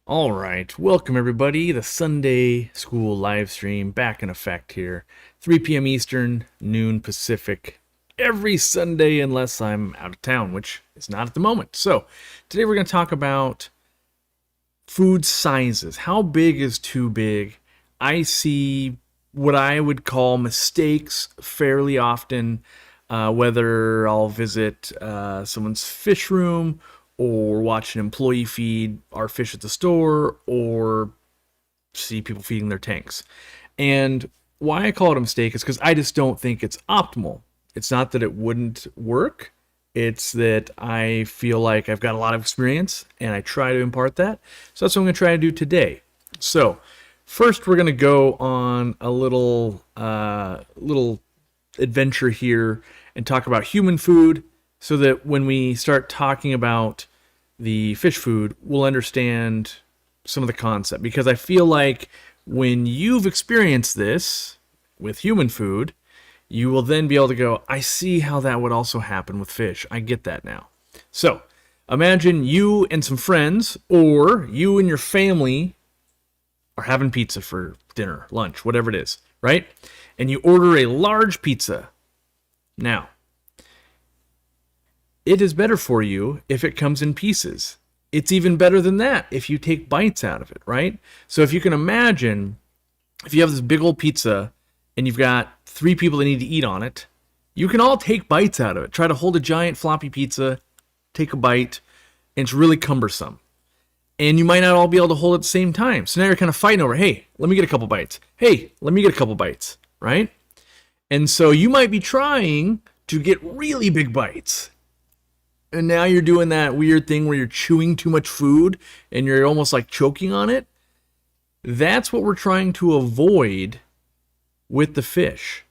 All right, welcome everybody. The Sunday school live stream back in effect here. 3 p.m. Eastern, noon Pacific, every Sunday unless I'm out of town, which is not at the moment. So, today we're going to talk about food sizes. How big is too big? I see what I would call mistakes fairly often, whether I'll visit someone's fish room or watch an employee feed our fish at the store or see people feeding their tanks. And why I call it a mistake is because I just don't think it's optimal. It's not that it wouldn't work. It's that I feel like I've got a lot of experience and I try to impart that. So that's what I'm going to try to do today. So first we're going to go on a little adventure here and talk about human food so that when we start talking about the fish food, we'll understand some of the concept. Because I feel like when you've experienced this with human food, you will then be able to go, I see how that would also happen with fish. I get that now. So imagine you and some friends, or you and your family are having pizza for dinner, lunch, whatever it is, right? And you order a large pizza. Now, it is better for you if it comes in pieces. It's even better than that if you take bites out of it, right? So if you can imagine, if you have this big old pizza and you've got 3 people that need to eat on it, you can all take bites out of it. Try to hold a giant floppy pizza, take a bite, and it's really cumbersome. And you might not all be able to hold it at the same time. So now you're kind of fighting over, hey, let me get a couple bites. Hey, let me get a couple bites, right? And so you might be trying to get really big bites. And now you're doing that weird thing where you're chewing too much food and you're almost like choking on it. That's what we're trying to avoid with the fish.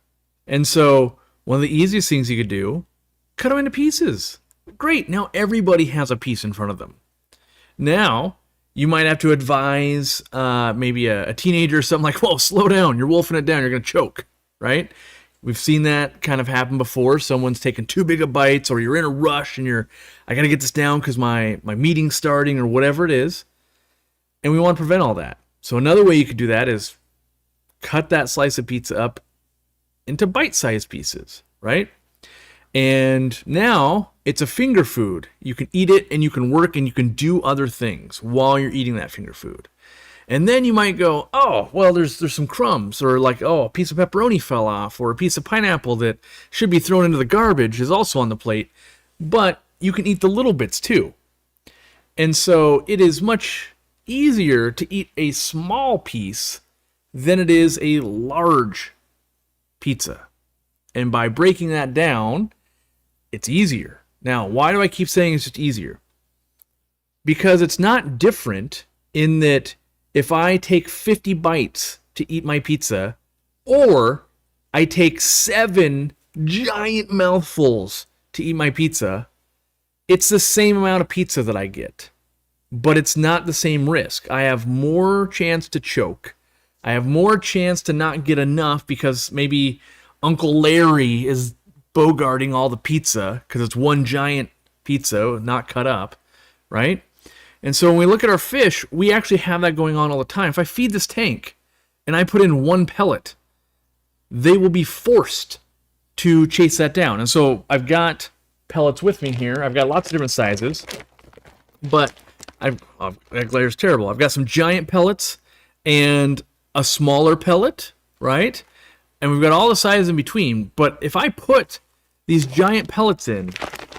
And so one of the easiest things you could do, cut them into pieces. Great, now everybody has a piece in front of them. Now, you might have to advise maybe a teenager or something like, whoa, slow down, you're wolfing it down, you're going to choke, right? We've seen that kind of happen before. Someone's taken too big of bites, or you're in a rush and I got to get this down because my meeting's starting or whatever it is. And we want to prevent all that. So another way you could do that is cut that slice of pizza up into bite-sized pieces, right? And now it's a finger food. You can eat it and you can work and you can do other things while you're eating that finger food. And then you might go, oh, well, there's some crumbs, or like, oh, a piece of pepperoni fell off, or a piece of pineapple that should be thrown into the garbage is also on the plate. But you can eat the little bits too. And so it is much easier to eat a small piece than it is a large pizza. And by breaking that down, it's easier. Now, why do I keep saying it's just easier? Because it's not different in that if I take 50 bites to eat my pizza, or I take 7 giant mouthfuls to eat my pizza, it's the same amount of pizza that I get. But it's not the same risk. I have more chance to choke. I have more chance to not get enough because maybe Uncle Larry is bogarting all the pizza because it's one giant pizza, not cut up, right? And so when we look at our fish, we actually have that going on all the time. If I feed this tank and I put in 1 pellet, they will be forced to chase that down. And so I've got pellets with me here. I've got lots of different sizes, but that glare's terrible. I've got some giant pellets and a smaller pellet, right? And we've got all the sizes in between. But if I put these giant pellets in,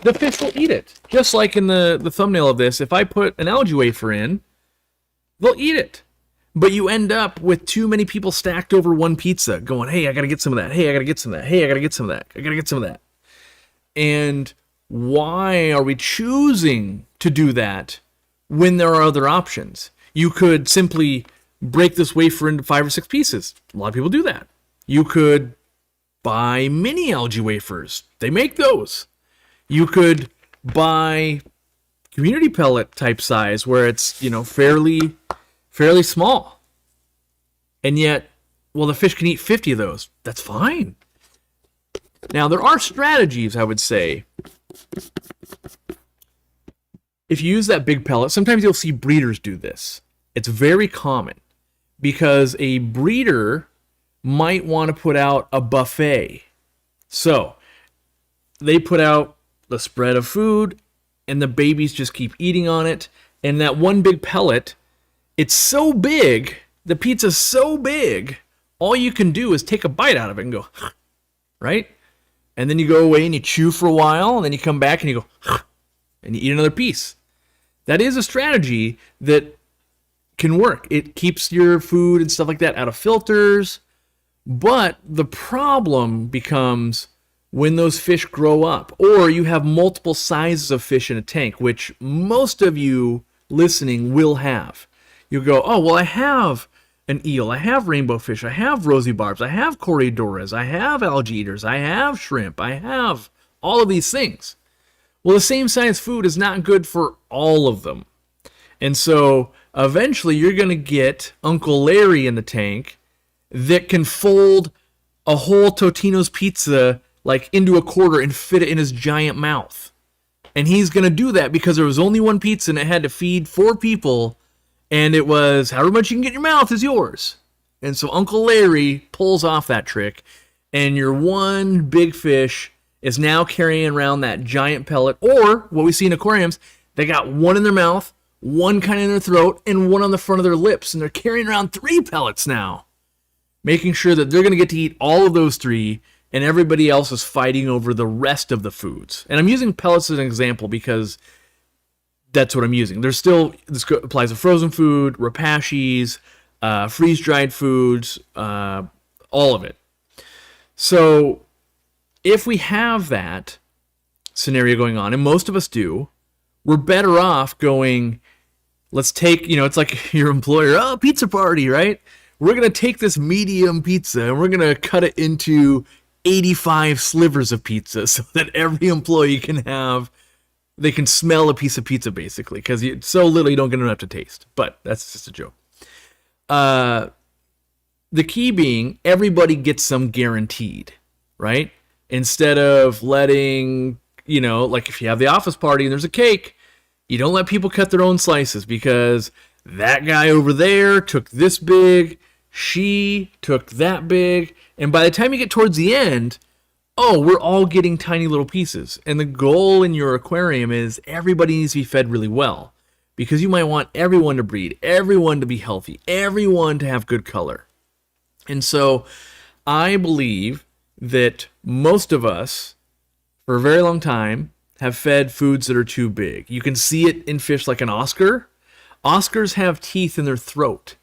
the fish will eat it. Just like in the thumbnail of this, if I put an algae wafer in, they'll eat it. But you end up with too many people stacked over one pizza going, hey, I got to get some of that. Hey, I got to get some of that. Hey, I got to get some of that. I got to get some of that. And why are we choosing to do that when there are other options? You could simply break this wafer into 5 or 6 pieces. A lot of people do that. You could buy mini algae wafers. They make those. You could buy community pellet type size where it's, fairly small. And yet, well, the fish can eat 50 of those. That's fine. Now, there are strategies, I would say. If you use that big pellet, sometimes you'll see breeders do this. It's very common because a breeder might want to put out a buffet. So they put out the spread of food and the babies just keep eating on it. And that one big pellet, it's so big, the pizza's so big, all you can do is take a bite out of it and go, right? And then you go away and you chew for a while, and then you come back and you go, and you eat another piece. That is a strategy that can work. It keeps your food and stuff like that out of filters. But the problem becomes when those fish grow up, or you have multiple sizes of fish in a tank, which most of you listening will have. You go, oh, well, I have an eel, I have rainbow fish, I have rosy barbs, I have corridoras, I have algae eaters, I have shrimp, I have all of these things. Well, the same size food is not good for all of them. And so eventually you're going to get Uncle Larry in the tank that can fold a whole Totino's pizza like into a quarter and fit it in his giant mouth. And he's going to do that because there was only one pizza and it had to feed 4 people, and it was however much you can get in your mouth is yours. And so Uncle Larry pulls off that trick, and your one big fish is now carrying around that giant pellet, or what we see in aquariums, they got one in their mouth, one kind of in their throat, and one on the front of their lips, and they're carrying around 3 pellets now, making sure that they're going to get to eat all of those 3, and everybody else is fighting over the rest of the foods. And I'm using pellets as an example because that's what I'm using. There's still, this applies to frozen food, repashis, freeze-dried foods, all of it. So if we have that scenario going on, and most of us do, we're better off going, let's take, it's like your employer, oh, pizza party, right? We're going to take this medium pizza and we're going to cut it into 85 slivers of pizza so that every employee they can smell a piece of pizza basically, because it's so little you don't get enough to taste. But that's just a joke. The key being everybody gets some guaranteed, right? Instead of letting, like if you have the office party and there's a cake, you don't let people cut their own slices because that guy over there took this big, she took that big, and by the time you get towards the end, we're all getting tiny little pieces. And the goal in your aquarium is everybody needs to be fed really well, because you might want everyone to breed, everyone to be healthy, everyone to have good color. And so I believe that most of us, for a very long time, have fed foods that are too big. You can see it in fish like an Oscar. Oscars have teeth in their throat.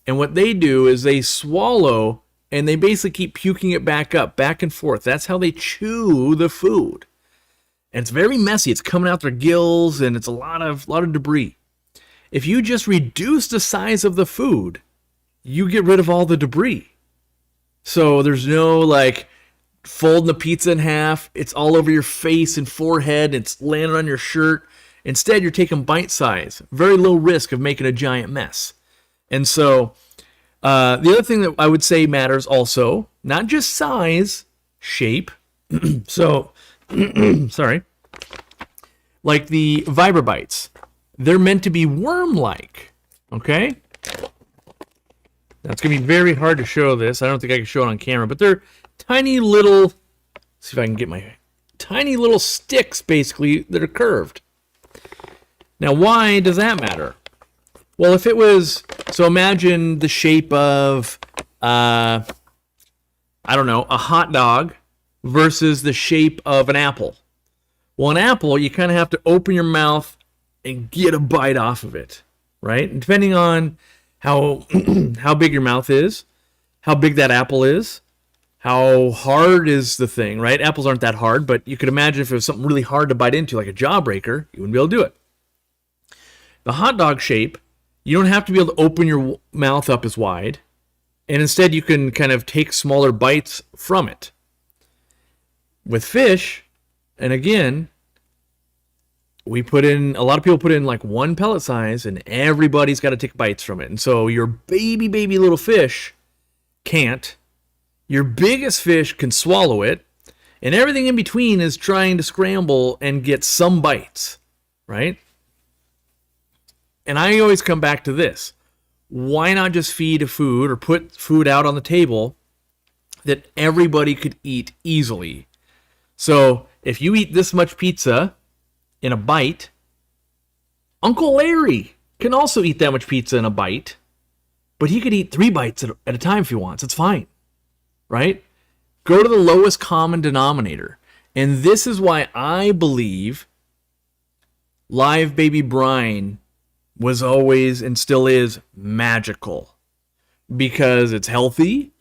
And what they do is they swallow and they basically keep puking it back up, back and forth. That's how they chew the food. And it's very messy. It's coming out their gills and it's a lot of debris. If you just reduce the size of the food, you get rid of all the debris. So there's no like folding the pizza in half. It's all over your face and forehead. It's landing on your shirt. Instead, you're taking bite size. Very low risk of making a giant mess. And so the other thing that I would say matters also, not just size, shape. So, sorry. Like the Vibrobites, they're meant to be worm-like, okay? Now, it's going to be very hard to show this. I don't think I can show it on camera, but they're tiny little, let's see if I can get my, tiny little sticks, basically, that are curved. Now, why does that matter? Well, if it was, so imagine the shape of, a hot dog versus the shape of an apple. Well, an apple, you kind of have to open your mouth and get a bite off of it, right? And depending on how big your mouth is, how big that apple is, how hard is the thing, right? Apples aren't that hard, but you could imagine if it was something really hard to bite into, like a jawbreaker, you wouldn't be able to do it. The hot dog shape, you don't have to be able to open your mouth up as wide, and instead you can kind of take smaller bites from it. With fish, and again, a lot of people put in like one pellet size, and everybody's got to take bites from it. And so your baby little fish can't. Your biggest fish can swallow it, and everything in between is trying to scramble and get some bites, right? And I always come back to this. why not just feed food or put food out on the table that everybody could eat easily? So if you eat this much pizza in a bite, Uncle Larry can also eat that much pizza in a bite, but he could eat 3 bites at a time if he wants. It's fine, right? Go to the lowest common denominator. And this is why I believe live baby brine was always and still is magical, because it's healthy,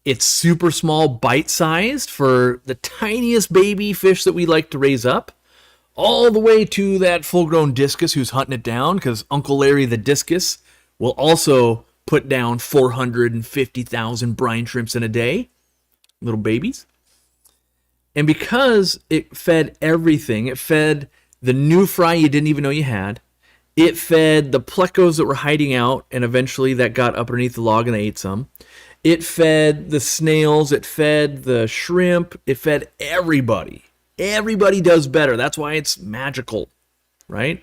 it's super small, bite-sized for the tiniest baby fish that we like to raise up, all the way to that full-grown discus who's hunting it down, because Uncle Larry the discus will also put down 450,000 brine shrimps in a day, little babies. And because it fed everything, it fed the new fry you didn't even know you had, it fed the plecos that were hiding out, and eventually that got up underneath the log and they ate some. It fed the snails, it fed the shrimp, it fed everybody. Everybody does better. That's why it's magical, right?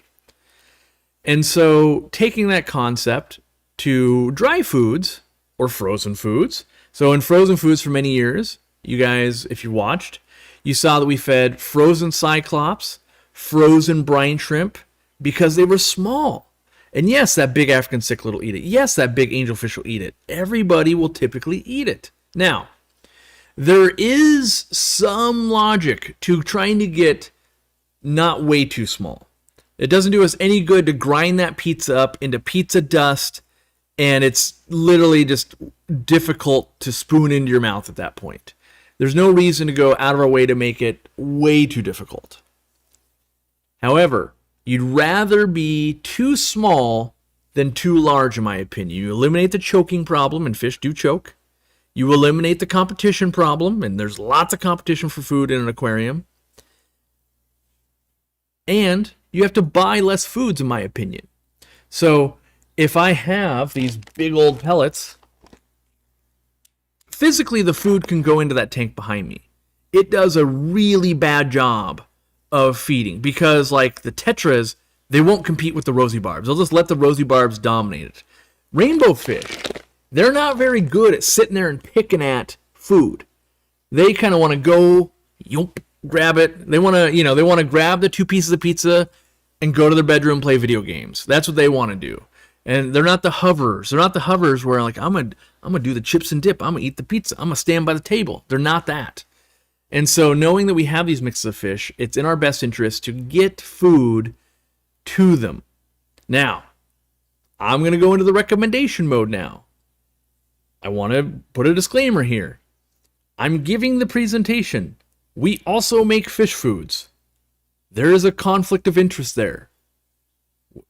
And so taking that concept to dry foods or frozen foods. So in frozen foods for many years, you guys, if you watched, you saw that we fed frozen cyclops, frozen brine shrimp, because they were small. And yes, that big African cichlid will eat it. Yes, that big angelfish will eat it. Everybody will typically eat it. Now, there is some logic to trying to get not way too small. It doesn't do us any good to grind that pizza up into pizza dust, and it's literally just difficult to spoon into your mouth at that point. There's no reason to go out of our way to make it way too difficult. However, you'd rather be too small than too large, in my opinion. You eliminate the choking problem, and fish do choke. You eliminate the competition problem, and there's lots of competition for food in an aquarium. And you have to buy less foods, in my opinion. So if I have these big old pellets, physically the food can go into that tank behind me. It does a really bad job of feeding, because like the tetras, they won't compete with the rosy barbs. They'll just let the rosy barbs dominate it. Rainbow fish, they're not very good at sitting there and picking at food. They kind of want to go, grab it. They want to, they want to grab the 2 pieces of pizza and go to their bedroom and play video games. That's what they want to do. And they're not the hovers. They're not the hovers where like, I'm gonna do the chips and dip. I'm gonna eat the pizza. I'm gonna stand by the table. They're not that. And so knowing that we have these mixes of fish, it's in our best interest to get food to them. Now, I'm going to go into the recommendation mode now. I want to put a disclaimer here. I'm giving the presentation. We also make fish foods. There is a conflict of interest there.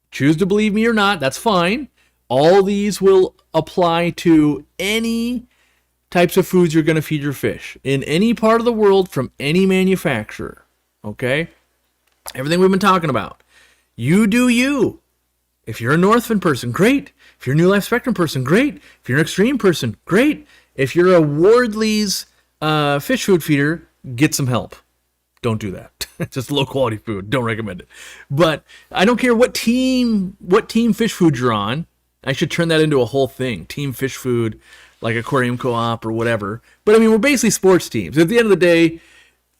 Choose to believe me or not, that's fine. All these will apply to any types of foods you're going to feed your fish in any part of the world from any manufacturer. Okay? Everything we've been talking about. You do you. If you're a Northfin person, great. If you're a New Life Spectrum person, great. If you're an Extreme person, great. If you're a Wardley's fish food feeder, get some help. Don't do that. Just low quality food. Don't recommend it. But I don't care what team fish food you're on. I should turn that into a whole thing. Team fish food, like Aquarium Co-op or whatever. But I mean, we're basically sports teams. At the end of the day,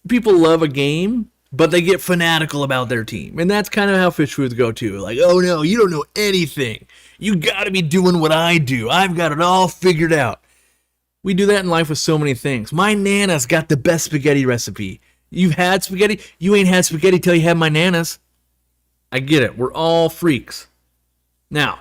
people love a game, but they get fanatical about their team. And that's kind of how fish foods go too. Like, oh no, you don't know anything. You gotta be doing what I do. I've got it all figured out. We do that in life with so many things. My Nana's got the best spaghetti recipe. You've had spaghetti? You ain't had spaghetti till you had my Nana's. I get it. We're all freaks. Now,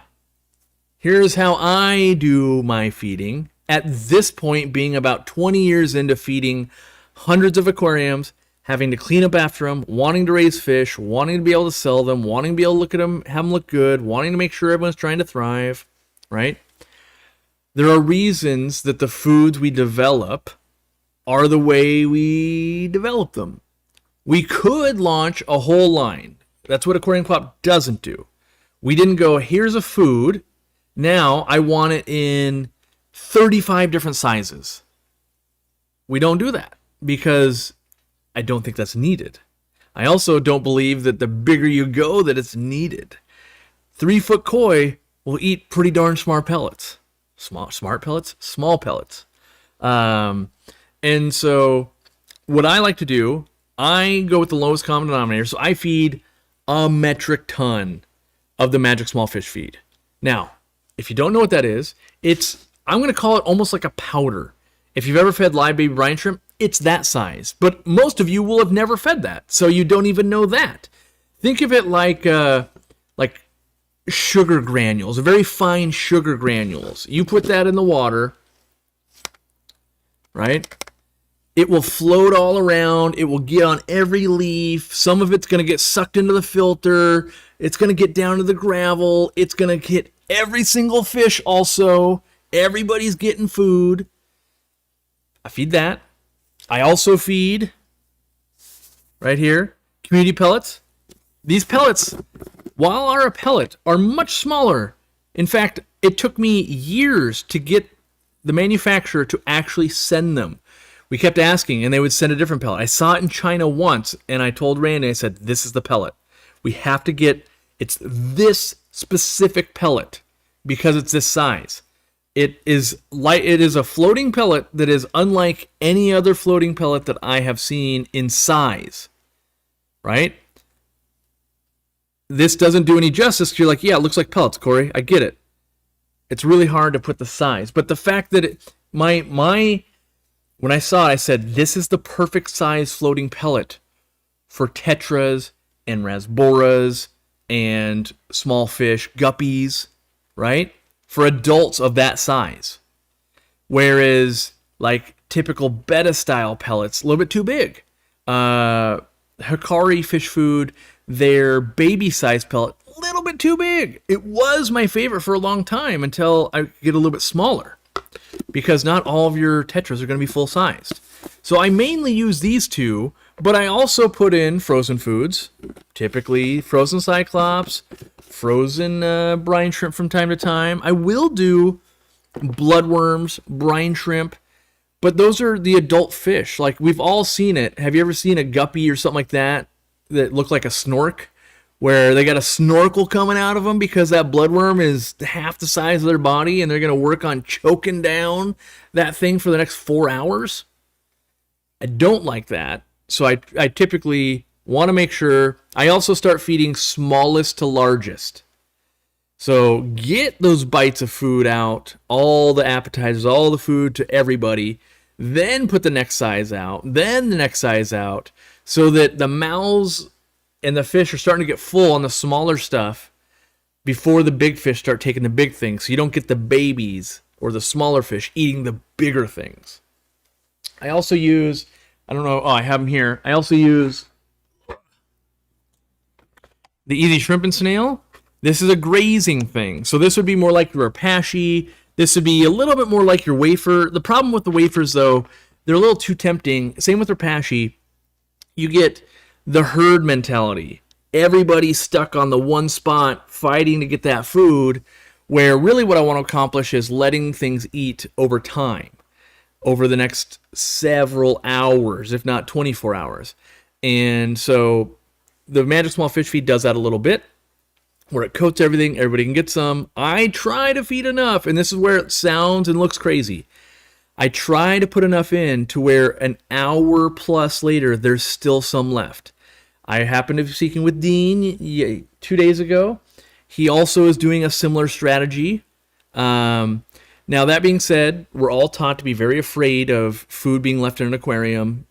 here's how I do my feeding. At this point, being about 20 years into feeding hundreds of aquariums, having to clean up after them, wanting to raise fish, wanting to be able to sell them, wanting to be able to look at them, have them look good, wanting to make sure everyone's trying to thrive, right? There are reasons that the foods we develop are the way we develop them. We could launch a whole line. That's what Aquarium Co-op doesn't do. We didn't go, here's a food, now I want it in 35 different sizes. We don't do that because I don't think that's needed. I also don't believe that the bigger you go that it's needed. 3-foot koi will eat pretty darn smart pellets. Smart pellets? Small pellets. And so what I like to do, I go with the lowest common denominator. So I feed a metric ton of the Magic Small Fish Feed. Now, if you don't know what that is, I'm going to call it almost like a powder. If you've ever fed live baby brine shrimp, it's that size. But most of you will have never fed that, so you don't even know that. Think of it like sugar granules, very fine sugar granules. You put that in the water, right? It will float all around. It will get on every leaf. Some of it's going to get sucked into the filter. It's going to get down to the gravel. It's going to hit every single fish also. Everybody's getting food. I feed that. I also feed, right here, community pellets. These pellets, while are a pellet, are much smaller. In fact, it took me years to get the manufacturer to actually send them. We kept asking, and they would send a different pellet. I saw it in China once, and I told Randy, I said, this is the pellet. We have to get, it's this specific pellet because it's this size. It is a floating pellet that is unlike any other floating pellet that I have seen in size, right? This doesn't do any justice. You're like, yeah, it looks like pellets, Corey. I get it. It's really hard to put the size. But the fact that when I saw it, I said, this is the perfect size floating pellet for tetras and rasboras and small fish, guppies, right? For adults of that size. Whereas, like, typical betta style pellets, a little bit too big. Hikari fish food, their baby size pellet, a little bit too big. It was my favorite for a long time until I get a little bit smaller. Because not all of your tetras are going to be full sized. So I mainly use these two, but I also put in frozen foods, typically frozen cyclops, frozen brine shrimp from time to time. I will do bloodworms, brine shrimp, but those are the adult fish. Like, we've all seen it. Have you ever seen a guppy or something like that look like a snork? Where they got a snorkel coming out of them because that bloodworm is half the size of their body and they're going to work on choking down that thing for the next 4 hours. I don't like that. So I typically want to make sure. I also start feeding smallest to largest. So get those bites of food out, all the appetizers, all the food to everybody. Then put the next size out. Then the next size out. So that the mouths and the fish are starting to get full on the smaller stuff before the big fish start taking the big things. So you don't get the babies or the smaller fish eating the bigger things. I also use, I have them here. I also use the Easy Shrimp and Snail. This is a grazing thing. So this would be more like your Apache. This would be a little bit more like your wafer. The problem with the wafers, though, they're a little too tempting. Same with Apache. You get the herd mentality. Everybody's stuck on the one spot fighting to get that food, where really what I want to accomplish is letting things eat over time, over the next several hours, if not 24 hours. And so the Magic Small Fish Feed does that a little bit, where it coats everything, everybody can get some. I try to feed enough, and this is where it sounds and looks crazy. I try to put enough in to where an hour plus later, there's still some left. I happened to be speaking with Dean 2 days ago. He also is doing a similar strategy. Now, that being said, we're all taught to be very afraid of food being left in an aquarium.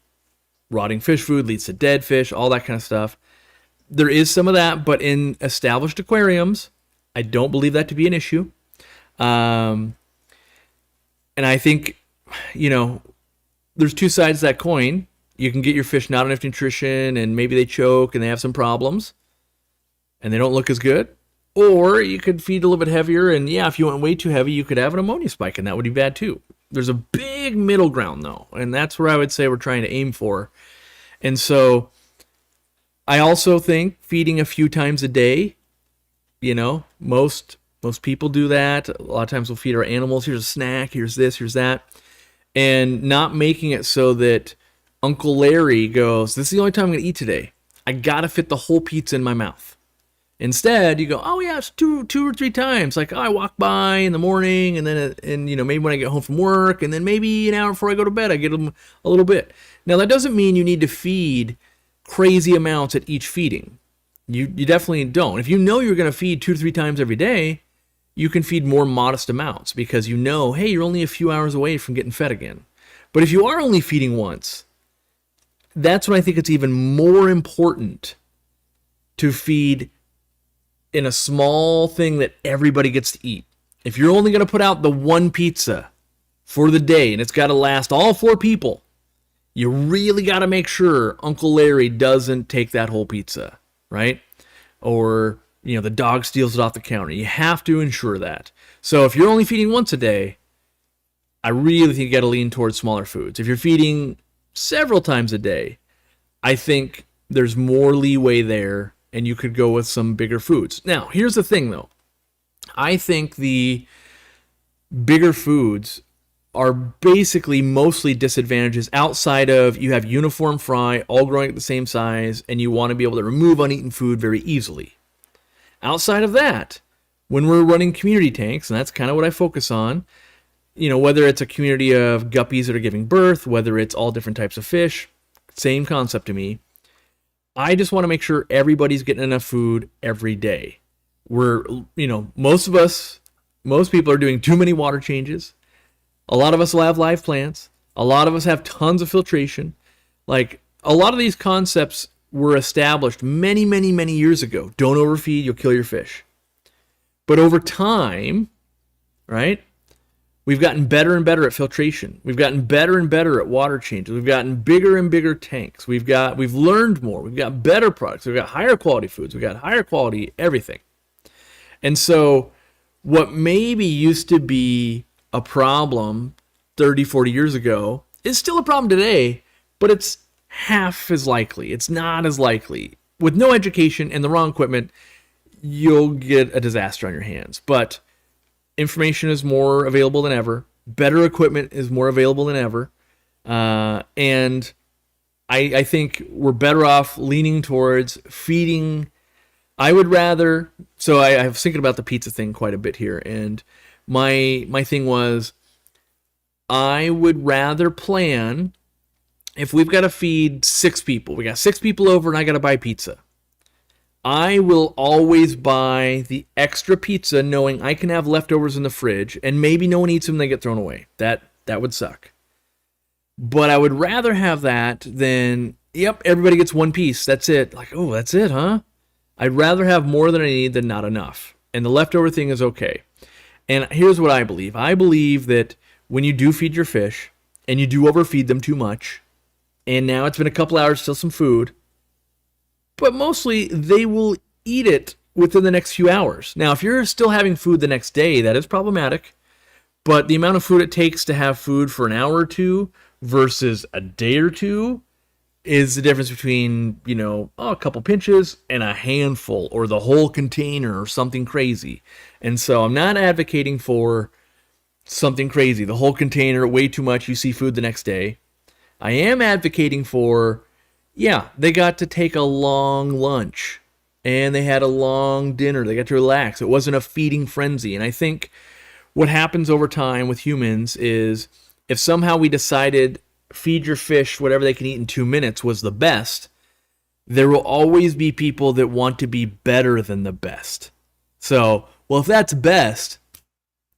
Rotting fish food leads to dead fish, all that kind of stuff. There is some of that, but in established aquariums, I don't believe that to be an issue. And I think, there's two sides to that coin. You can get your fish not enough nutrition and maybe they choke and they have some problems and they don't look as good. Or you could feed a little bit heavier, and if you went way too heavy, you could have an ammonia spike, and that would be bad too. There's a big middle ground, though, and that's where I would say we're trying to aim for. And so I also think feeding a few times a day, most people do that. A lot of times we'll feed our animals, here's a snack, here's this, here's that, and not making it so that Uncle Larry goes, this is the only time I'm going to eat today. I got to fit the whole pizza in my mouth. Instead, you go, oh yeah, it's two or three times. Like, oh, I walk by in the morning, and then maybe when I get home from work, and then maybe an hour before I go to bed, I get them a little bit. Now that doesn't mean you need to feed crazy amounts at each feeding. You definitely don't. If you know you're going to feed 2 to 3 times every day, you can feed more modest amounts because you know, hey, you're only a few hours away from getting fed again. But if you are only feeding once, that's when I think it's even more important to feed in a small thing that everybody gets to eat. If you're only going to put out the one pizza for the day and it's got to last all 4 people, you really got to make sure Uncle Larry doesn't take that whole pizza, right? Or, the dog steals it off the counter. You have to ensure that. So if you're only feeding once a day, I really think you got to lean towards smaller foods. If you're feeding several times a day, I think there's more leeway there, and you could go with some bigger foods. Now, here's the thing, though. I think the bigger foods are basically mostly disadvantages outside of you have uniform fry, all growing at the same size, and you want to be able to remove uneaten food very easily. Outside of that, when we're running community tanks, and that's kind of what I focus on, whether it's a community of guppies that are giving birth, whether it's all different types of fish, same concept to me. I just want to make sure everybody's getting enough food every day. Most people are doing too many water changes. A lot of us will have live plants. A lot of us have tons of filtration. Like, a lot of these concepts were established many, many, many years ago. Don't overfeed, you'll kill your fish. But over time, right, we've gotten better and better at filtration. We've gotten better and better at water changes. We've gotten bigger and bigger tanks. We've learned more. We've got better products. We've got higher quality foods. We've got higher quality everything. And so what maybe used to be a problem 30, 40 years ago is still a problem today, but it's half as likely. It's not as likely. With no education and the wrong equipment, you'll get a disaster on your hands. But information is more available than ever. Better equipment is more available than ever. And I think we're better off leaning towards feeding. I would rather, so I was thinking about the pizza thing quite a bit here. And my thing was, I would rather plan, if we've got to feed 6 people, we got 6 people over and I got to buy pizza. I will always buy the extra pizza knowing I can have leftovers in the fridge and maybe no one eats them and they get thrown away. That would suck. But I would rather have that than, yep, everybody gets one piece. That's it. Like, oh, that's it, huh? I'd rather have more than I need than not enough. And the leftover thing is okay. And here's what I believe. I believe that when you do feed your fish and you do overfeed them too much, and now it's been a couple hours, still some food, but mostly they will eat it within the next few hours. Now, if you're still having food the next day, that is problematic. But the amount of food it takes to have food for an hour or two versus a day or two is the difference between, a couple pinches and a handful or the whole container or something crazy. And so I'm not advocating for something crazy, the whole container, way too much, you see food the next day. I am advocating for, they got to take a long lunch and they had a long dinner. They got to relax. It wasn't a feeding frenzy. And I think what happens over time with humans is if somehow we decided feed your fish whatever they can eat in 2 minutes was the best, there will always be people that want to be better than the best. So, well, if that's best,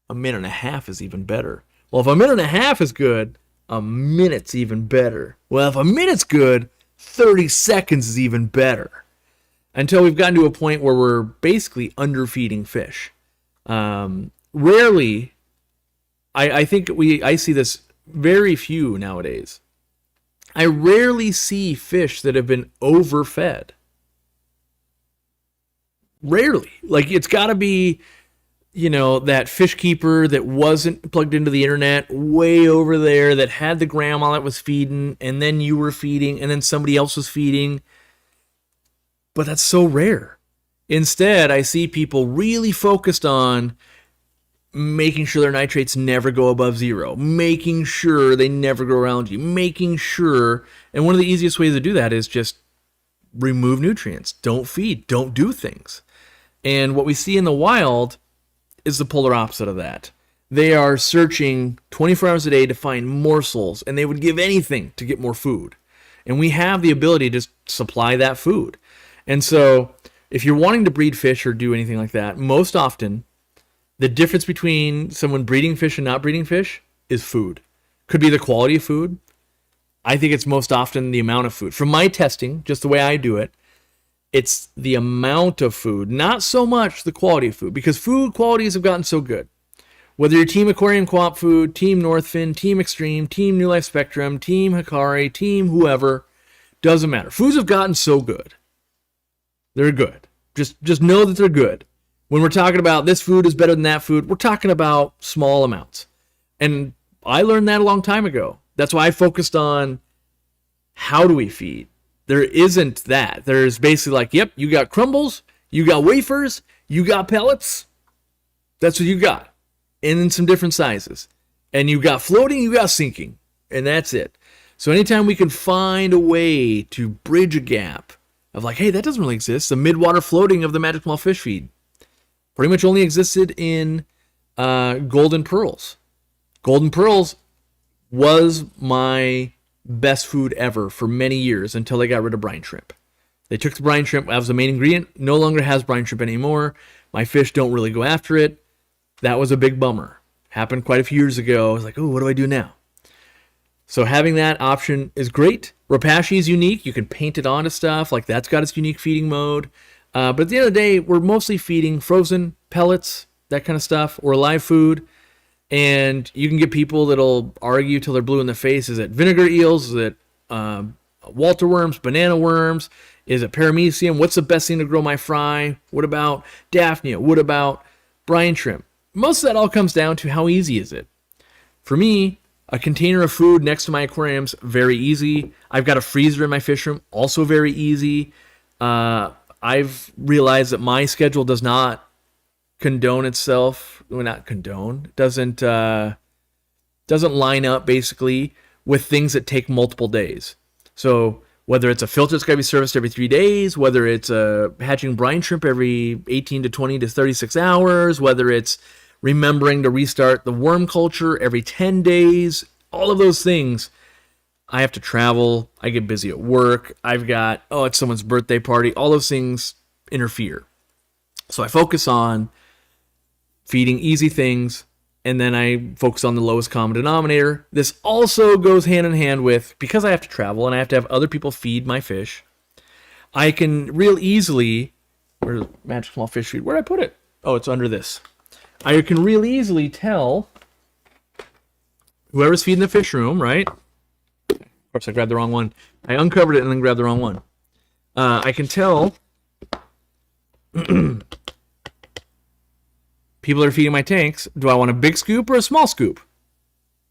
a minute and a half is even better. Well, if a minute and a half is good, a minute's even better. Well, if a minute's good, 30 seconds is even better. Until we've gotten to a point where we're basically underfeeding fish. Rarely, I think I see this very few nowadays. I rarely see fish that have been overfed. Rarely. Like, it's got to be, that fish keeper that wasn't plugged into the internet way over there that had the grandma that was feeding, and then you were feeding, and then somebody else was feeding. But that's so rare. Instead, I see people really focused on making sure their nitrates never go above 0, making sure they never go around you, making sure, and one of the easiest ways to do that is just remove nutrients. Don't feed, don't do things. And what we see in the wild is the polar opposite of that. They are searching 24 hours a day to find morsels, and they would give anything to get more food. And we have the ability to supply that food. And so if you're wanting to breed fish or do anything like that, most often the difference between someone breeding fish and not breeding fish is food. Could be the quality of food. I think it's most often the amount of food. From my testing, just the way I do it, it's the amount of food, not so much the quality of food, because food qualities have gotten so good. Whether you're Team Aquarium Co-op Food, Team Northfin, Team Extreme, Team New Life Spectrum, Team Hikari, Team whoever, doesn't matter. Foods have gotten so good. They're good. Just know that they're good. When we're talking about this food is better than that food, we're talking about small amounts. And I learned that a long time ago. That's why I focused on how do we feed. There isn't that. There's basically like, yep, you got crumbles, you got wafers, you got pellets. That's what you got. And in some different sizes. And you got floating, you got sinking. And that's it. So anytime we can find a way to bridge a gap of like, hey, that doesn't really exist. The midwater floating of the Magic Small Fish Feed pretty much only existed in golden pearls. Golden pearls was my best food ever for many years until they got rid of brine shrimp. They took the brine shrimp as the main ingredient, no longer has brine shrimp anymore. My fish don't really go after it. That was a big bummer. Happened quite a few years ago. I was like, oh, what do I do now? So having that option is great. Rapashi is unique. You can paint it onto stuff. Like that's got its unique feeding mode. But at the end of the day, we're mostly feeding frozen pellets, that kind of stuff, or live food. And you can get people that'll argue till they're blue in the face. Is it vinegar eels? Is it Walter worms, banana worms? Is it paramecium? What's the best thing to grow my fry? What about Daphnia? What about brine shrimp? Most of that all comes down to how easy is it. For me, a container of food next to my aquarium's very easy. I've got a freezer in my fish room, also very easy. I've realized that my schedule does not condone itself. Well, not condone. Doesn't line up basically with things that take multiple days. So whether it's a filter that's got to be serviced every 3 days, whether it's hatching brine shrimp every 18 to 20 to 36 hours, whether it's remembering to restart the worm culture every 10 days, all of those things. I have to travel. I get busy at work. I've got, it's someone's birthday party. All those things interfere. So I focus on feeding easy things, and then I focus on the lowest common denominator. This also goes hand in hand with, because I have to travel and I have to have other people feed my fish, I can real easily, where's Magic Small Fish Feed? Where'd I put it? Oh, it's under this. I can real easily tell whoever's feeding the fish room, right? Of course, I grabbed the wrong one. I uncovered it and then grabbed the wrong one. I can tell people are feeding my tanks. Do I want a big scoop or a small scoop?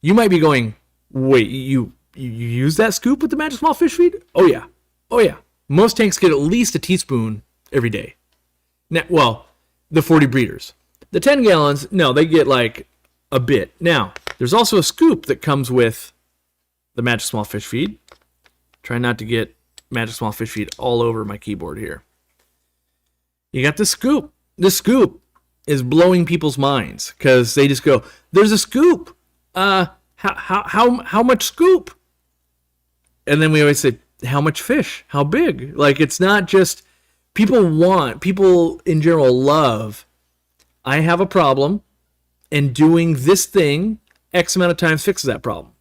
You might be going, wait, you use that scoop with the Magic Small Fish Feed? Oh yeah. Most tanks get at least a teaspoon every day. Now, well, the 40 breeders. The 10 gallons, no, they get like a bit. Now, there's also a scoop that comes with the Magic Small Fish Feed. Try not to get Magic Small Fish Feed all over my keyboard here. You got the scoop. The scoop is blowing people's minds because they just go, there's a scoop. How much scoop? And then we always say, how much fish? How big? Like, it's not just, people in general love, I have a problem, and doing this thing X amount of times fixes that problem.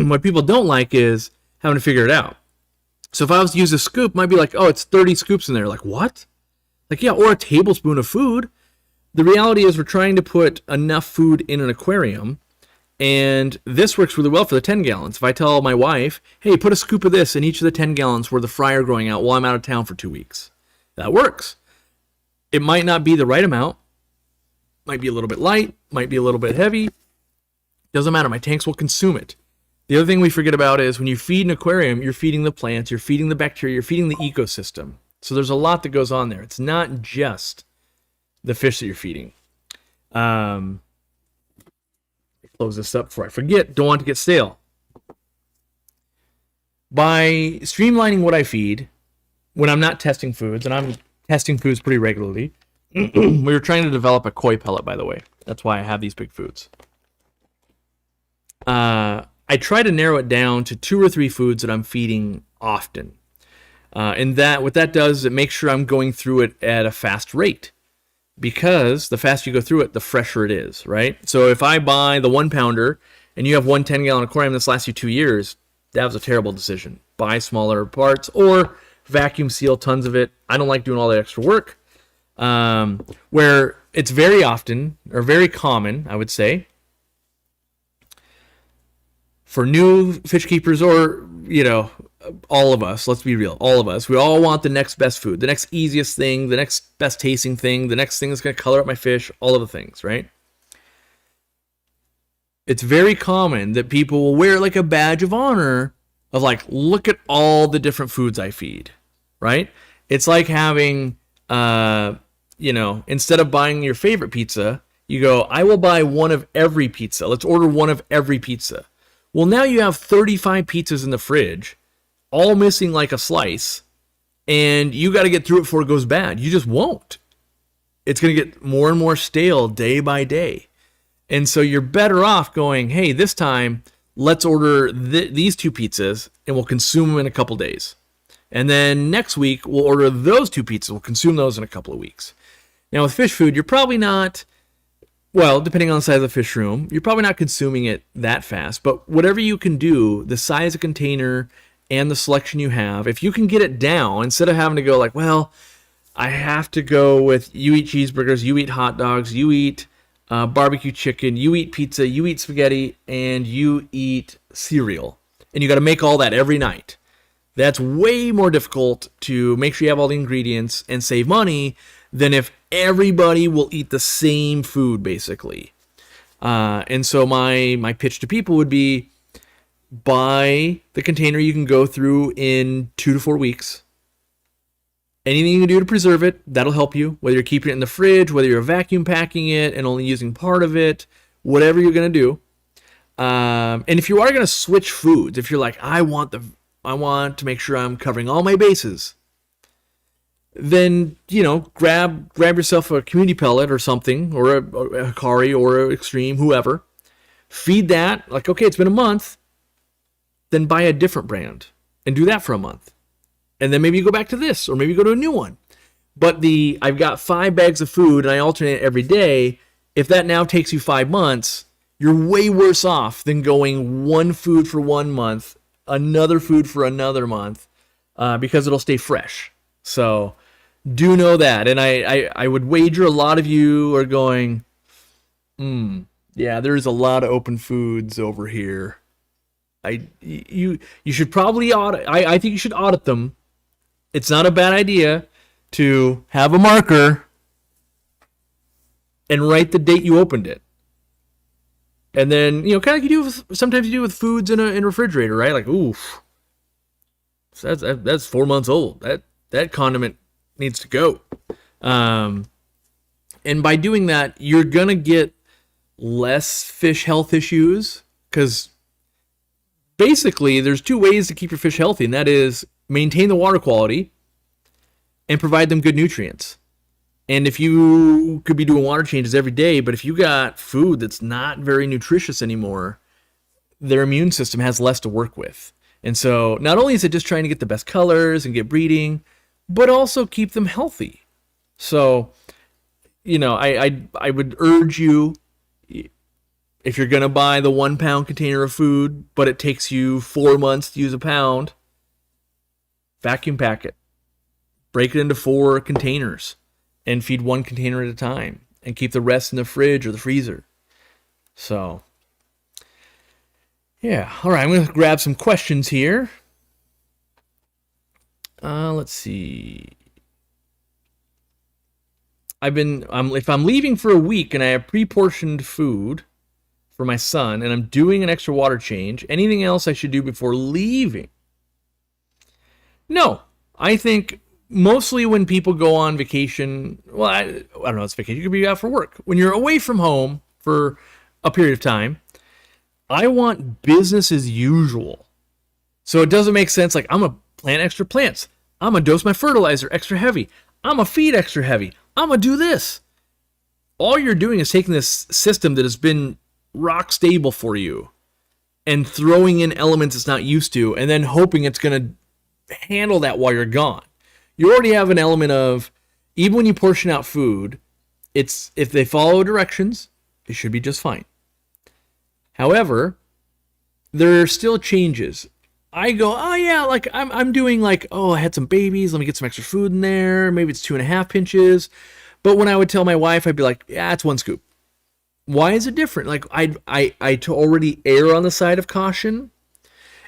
What people don't like is having to figure it out. So if I was to use a scoop, it might be like, it's 30 scoops in there. Like, what? Like, yeah, or a tablespoon of food. The reality is we're trying to put enough food in an aquarium, and this works really well for the 10 gallons. If I tell my wife, hey, put a scoop of this in each of the 10 gallons where the fry are growing out while I'm out of town for 2 weeks. That works. It might not be the right amount. Might be a little bit light, might be a little bit heavy. Doesn't matter. My tanks will consume it. The other thing we forget about is when you feed an aquarium, you're feeding the plants, you're feeding the bacteria, you're feeding the ecosystem. So there's a lot that goes on there. It's not just the fish that you're feeding. Close this up before I forget. Don't want to get stale. By streamlining what I feed, when I'm not testing foods, and I'm testing foods pretty regularly, We were trying to develop a koi pellet, by the way. That's why I have these big foods. I try to narrow it down to 2 or 3 foods that I'm feeding often. And what that does is it makes sure I'm going through it at a fast rate. Because the faster you go through it, the fresher it is, right? So if I buy the 1 pounder and you have 1 10-gallon aquarium that's lasts you 2 years, that was a terrible decision. Buy smaller parts or vacuum seal tons of it. I don't like doing all that extra work. Where it's very often, or very common, I would say, for new fish keepers or, all of us, let's be real, all of us, we all want the next best food, the next easiest thing, the next best tasting thing, the next thing that's going to color up my fish, all of the things, right? It's very common that people will wear like a badge of honor of like, look at all the different foods I feed, right? It's like having, instead of buying your favorite pizza, you go, I will buy one of every pizza. Let's order one of every pizza. Well, now you have 35 pizzas in the fridge, all missing like a slice, and you got to get through it before it goes bad. You just won't. It's going to get more and more stale day by day. And so you're better off going, hey, this time, let's order these 2 pizzas, and we'll consume them in a couple days. And then next week, we'll order those 2 pizzas. We'll consume those in a couple of weeks. Now, with fish food, you're probably not, well, depending on the size of the fish room, you're probably not consuming it that fast. But whatever you can do, the size of container and the selection you have, if you can get it down, instead of having to go like, well, I have to go with, you eat cheeseburgers, you eat hot dogs, you eat barbecue chicken, you eat pizza, you eat spaghetti, and you eat cereal. And you got to make all that every night. That's way more difficult to make sure you have all the ingredients and save money than if everybody will eat the same food, basically. And so my pitch to people would be, buy the container you can go through in 2 to 4 weeks. Anything you can do to preserve it, that'll help you. Whether you're keeping it in the fridge, whether you're vacuum packing it and only using part of it, whatever you're going to do. And if you are going to switch foods, if you're like, I want to make sure I'm covering all my bases, then, grab yourself a community pellet or something, or a Hikari or a Extreme, whoever. Feed that, like, okay, it's been a month. Then buy a different brand and do that for a month. And then maybe you go back to this, or maybe you go to a new one. But I've got 5 bags of food and I alternate every day. If that now takes you 5 months, you're way worse off than going one food for 1 month, another food for another month, because it'll stay fresh. So do know that. And I would wager a lot of you are going, yeah, there's a lot of open foods over here. You should probably audit. I think you should audit them. It's not a bad idea to have a marker and write the date you opened it. And then, kind of like you do sometimes you do with foods in a refrigerator, right? Like, oof, so that's 4 months old. That condiment needs to go. And by doing that, you're gonna get less fish health issues, because basically, there's 2 ways to keep your fish healthy, and that is maintain the water quality and provide them good nutrients. And if you could be doing water changes every day, but if you got food that's not very nutritious anymore, their immune system has less to work with. And so not only is it just trying to get the best colors and get breeding, but also keep them healthy. So, I would urge you, if you're going to buy the 1 pound container of food, but it takes you 4 months to use a pound, vacuum pack it. Break it into 4 containers and feed 1 container at a time and keep the rest in the fridge or the freezer. So, yeah. All right, I'm going to grab some questions here. Let's see. If I'm leaving for a week and I have pre-portioned food for my son, and I'm doing an extra water change, anything else I should do before leaving? No, I think mostly when people go on vacation, well, I don't know, it's vacation, you could be out for work. When you're away from home for a period of time, I want business as usual. So it doesn't make sense, like, I'm going to plant extra plants. I'm going to dose my fertilizer extra heavy. I'm going to feed extra heavy. I'm going to do this. All you're doing is taking this system that has been rock stable for you and throwing in elements it's not used to, and then hoping it's going to handle that while you're gone. You already have an element of, even when you portion out food, it's if they follow directions, it should be just fine. However, there are still changes. I go, oh yeah, like I'm doing like, oh, I had some babies, let me get some extra food in there. Maybe it's 2.5 pinches. But when I would tell my wife, I'd be like, yeah, it's 1 scoop. Why is it different? Like I already err on the side of caution.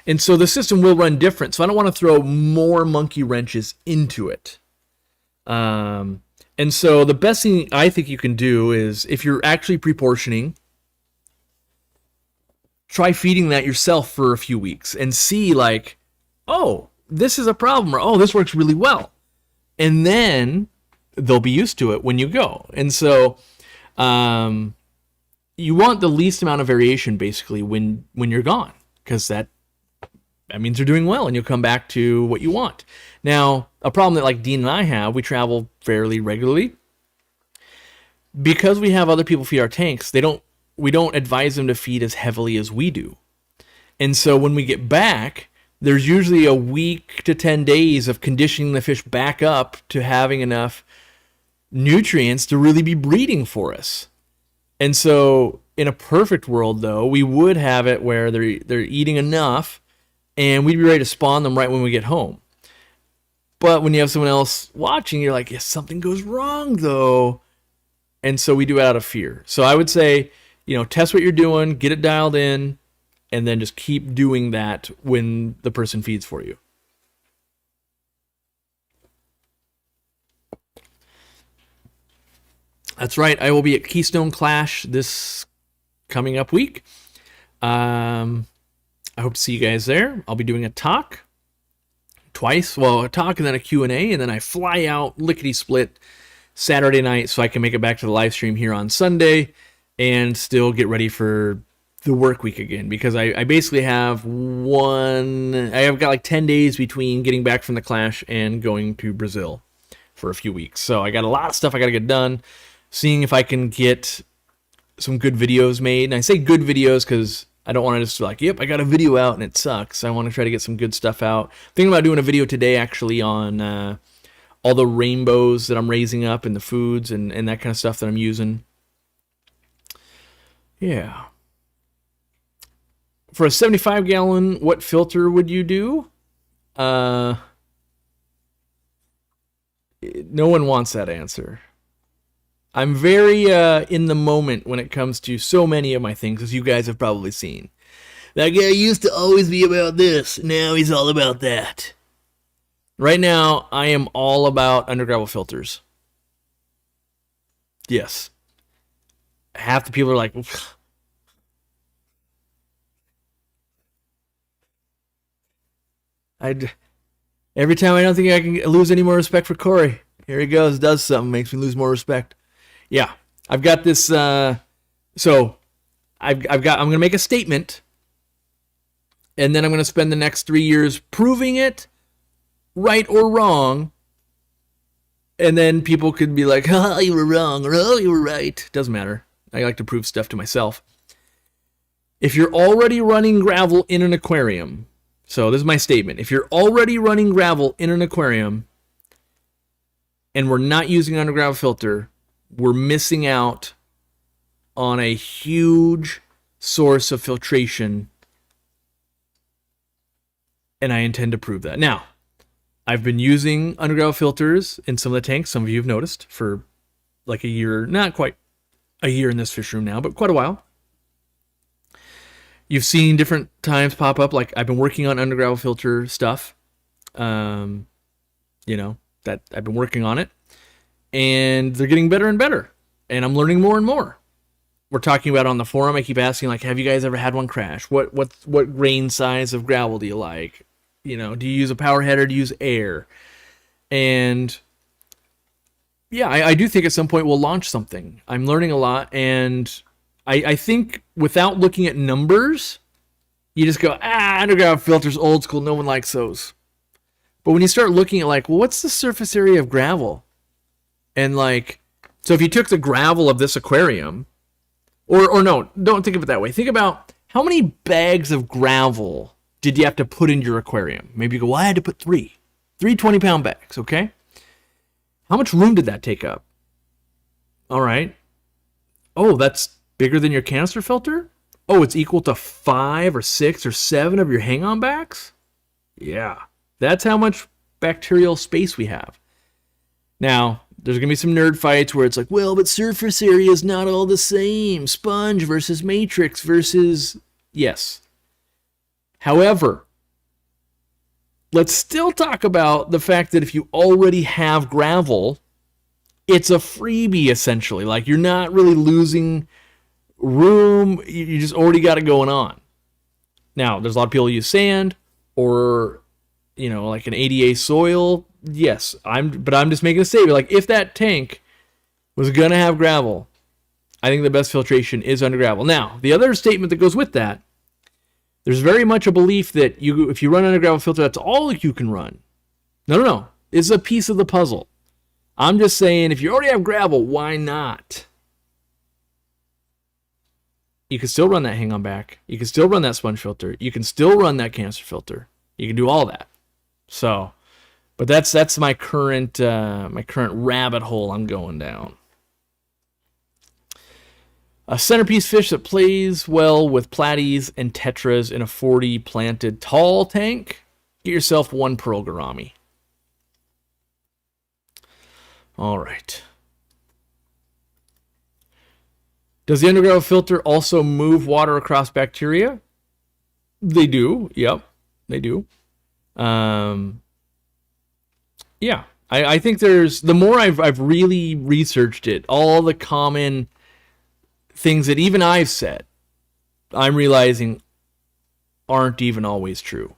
And so the system will run different. So I don't want to throw more monkey wrenches into it. And so the best thing I think you can do is, if you're actually pre-portioning, try feeding that yourself for a few weeks and see like, oh, this is a problem, or oh, this works really well. And then they'll be used to it when you go. And so you want the least amount of variation basically when you're gone, because that means they're doing well and you'll come back to what you want. Now, a problem that like Dean and I have, we travel fairly regularly. Because we have other people feed our tanks, we don't advise them to feed as heavily as we do. And so when we get back, there's usually a week to 10 days of conditioning the fish back up to having enough nutrients to really be breeding for us. And so in a perfect world, though, we would have it where they're eating enough and we'd be ready to spawn them right when we get home. But when you have someone else watching, you're like, yes, something goes wrong, though. And so we do it out of fear. So I would say, test what you're doing, get it dialed in, and then just keep doing that when the person feeds for you. That's right. I will be at Keystone Clash this coming up week. I hope to see you guys there. I'll be doing a talk twice. Well, a talk and then a Q&A, and then I fly out lickety-split Saturday night so I can make it back to the live stream here on Sunday and still get ready for the work week again, because I basically have I've got like 10 days between getting back from the Clash and going to Brazil for a few weeks. So I got a lot of stuff I got to get done, seeing if I can get some good videos made. And I say good videos because I don't want to just be like, yep, I got a video out and it sucks. I want to try to get some good stuff out. Thinking about doing a video today actually on all the rainbows that I'm raising up and the foods and that kind of stuff that I'm using. Yeah. For a 75-gallon, what filter would you do? No one wants that answer. I'm very in the moment when it comes to so many of my things, as you guys have probably seen. That guy used to always be about this. Now he's all about that. Right now, I am all about Undergravel filters. Yes. Half the people are like, every time I don't think I can lose any more respect for Corey, here he goes, does something, makes me lose more respect. Yeah, I've got this. I'm going to make a statement, and then I'm going to spend the next 3 years proving it, right or wrong. And then people could be like, oh, you were wrong, or oh, you were right. Doesn't matter. I like to prove stuff to myself. If you're already running gravel in an aquarium, so this is my statement. If you're already running gravel in an aquarium and we're not using an Undergravel filter, we're missing out on a huge source of filtration, and I intend to prove that. Now, I've been using Undergravel filters in some of the tanks, some of you have noticed, for like a year, not quite a year in this fish room now, but quite a while. You've seen different times pop up, like I've been working on Undergravel filter stuff, that I've been working on it, and they're getting better and better, and I'm learning more and more. We're talking about on the forum, I keep asking, like, have you guys ever had one crash? What grain size of gravel do you like? Do you use a power head or do you use air? And yeah, I do think at some point we'll launch something. I'm learning a lot, and I think without looking at numbers, you just go, Undergravel filters, old school, no one likes those. But when you start looking at like, well, what's the surface area of gravel? And like, So if you took the gravel of this aquarium, or no, don't think of it that way. Think about how many bags of gravel did you have to put in your aquarium? Maybe you go, well, I had to put three 20-pound bags, okay? How much room did that take up? All right. Oh, that's bigger than your canister filter? Oh, it's equal to 5 or 6 or 7 of your hang-on bags? Yeah. That's how much bacterial space we have. Now, there's going to be some nerd fights where it's like, well, but surface area is not all the same. Sponge versus matrix versus... Yes. However, let's still talk about the fact that if you already have gravel, it's a freebie, essentially. Like, you're not really losing room. You just already got it going on. Now, there's a lot of people who use sand or, like an ADA soil. Yes, I'm just making a statement. Like, if that tank was going to have gravel, I think the best filtration is Undergravel. Now, the other statement that goes with that, there's very much a belief that if you run Undergravel filter, that's all you can run. No. It's a piece of the puzzle. I'm just saying, if you already have gravel, why not? You can still run that hang-on back. You can still run that sponge filter. You can still run that canister filter. You can do all that. So, but that's my current rabbit hole I'm going down. A centerpiece fish that plays well with platies and tetras in a 40 planted tall tank. Get yourself one pearl gourami. All right. Does the Undergravel filter also move water across bacteria? They do. Yep, they do. Yeah, I think there's, the more I've really researched it, all the common things that even I've said, I'm realizing aren't even always true.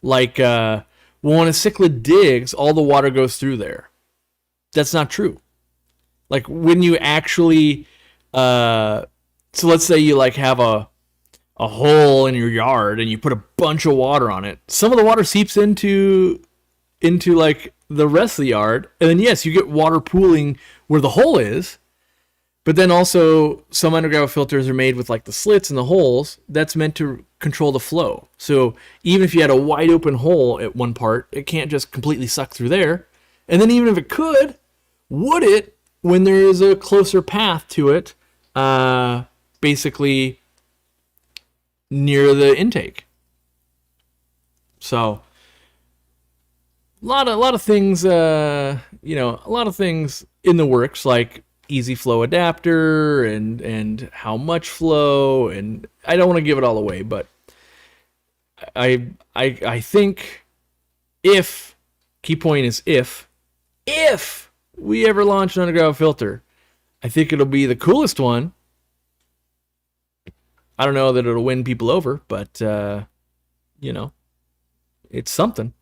Like, when a cichlid digs, all the water goes through there. That's not true. Like, when you actually, so let's say you like have a hole in your yard and you put a bunch of water on it. Some of the water seeps into like the rest of the yard, and then yes, you get water pooling where the hole is. But then also, some Undergravel filters are made with like the slits and the holes. That's meant to control the flow. So even if you had a wide open hole at one part, it can't just completely suck through there. And then even if it could, would it, when there is a closer path to it, basically near the intake? So a lot of things, a lot of things in the works, like easy flow adapter and how much flow, and I don't want to give it all away, but I think key point is if we ever launch an Undergravel filter, I think it'll be the coolest one. I don't know that it'll win people over, but it's something.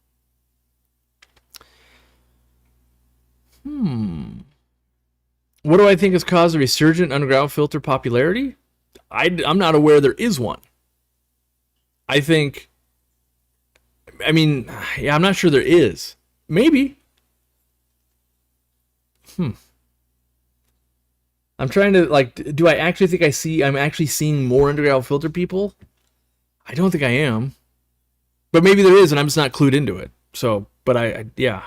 What do I think has caused a resurgent Undergravel filter popularity? I'm not aware there is one. I'm not sure there is. Maybe. I'm trying to, like, do I actually think I'm actually seeing more Undergravel filter people? I don't think I am. But maybe there is, and I'm just not clued into it. So, but yeah.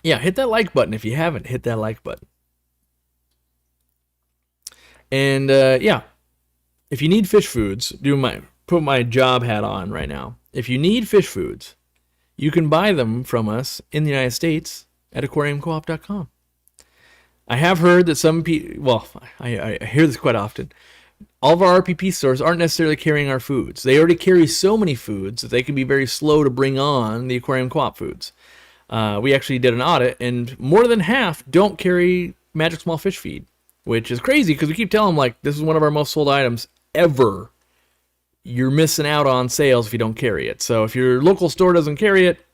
Yeah, hit that like button if you haven't. Hit that like button. And yeah, if you need fish foods, put my job hat on right now. If you need fish foods, you can buy them from us in the United States at aquariumcoop.com. I have heard that some people, well, I hear this quite often. All of our RPP stores aren't necessarily carrying our foods. They already carry so many foods that they can be very slow to bring on the Aquarium Co-op foods. We actually did an audit, and more than half don't carry Magic Small Fish Feed, which is crazy because we keep telling them, like, this is one of our most sold items ever. You're missing out on sales if you don't carry it. So if your local store doesn't carry it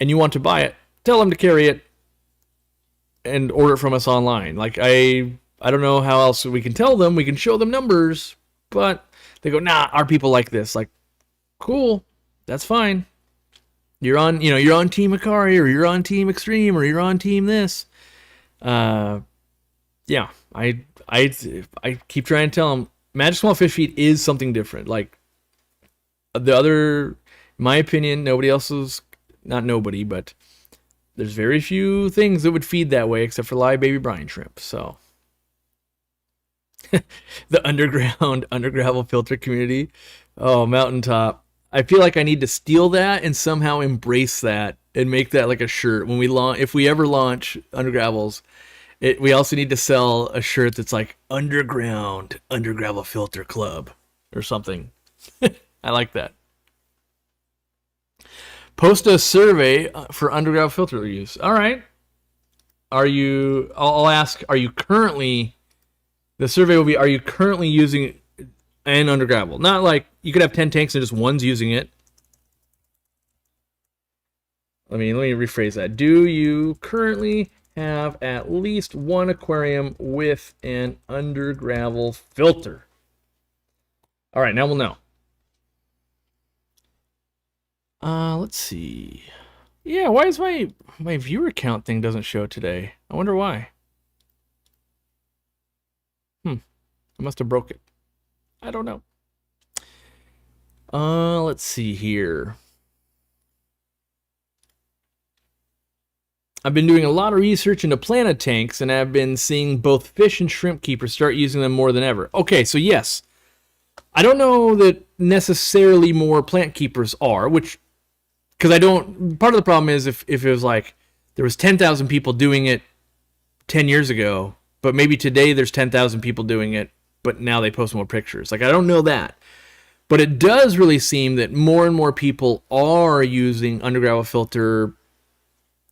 and you want to buy it, tell them to carry it and order it from us online. Like, I don't know how else we can tell them. We can show them numbers, but they go, nah, our people like this. Like, cool. That's fine. You're on, you're on Team Akari, or you're on Team Extreme, or you're on Team this. Yeah, I keep trying to tell them Magic Small Fish Feed is something different. Like the other, in my opinion, nobody else's, not nobody, but there's very few things that would feed that way except for live baby brine shrimp. So the undergravel filter community, oh, mountaintop. I feel like I need to steal that and somehow embrace that and make that like a shirt when we launch. If we ever launch Undergravels, we also need to sell a shirt that's like Undergravel Filter Club or something. I like that. Post a survey for Undergravel filter use. All right. I'll ask, are you currently, the survey will be, are you currently using an Undergravel? Not like you could have 10 tanks and just one's using it. Let me rephrase that. Do you currently have at least one aquarium with an Undergravel filter? All right, now we'll know. Let's see. Yeah, why is my viewer count thing doesn't show today? I wonder why. I must have broke it. I don't know. Let's see here. I've been doing a lot of research into planet tanks, and I've been seeing both fish and shrimp keepers start using them more than ever. Okay, so yes. I don't know that necessarily more plant keepers are, which, because I don't, part of the problem is if it was like, there was 10,000 people doing it 10 years ago, but maybe today there's 10,000 people doing it, but now they post more pictures. Like, I don't know that. But it does really seem that more and more people are using Undergravel filter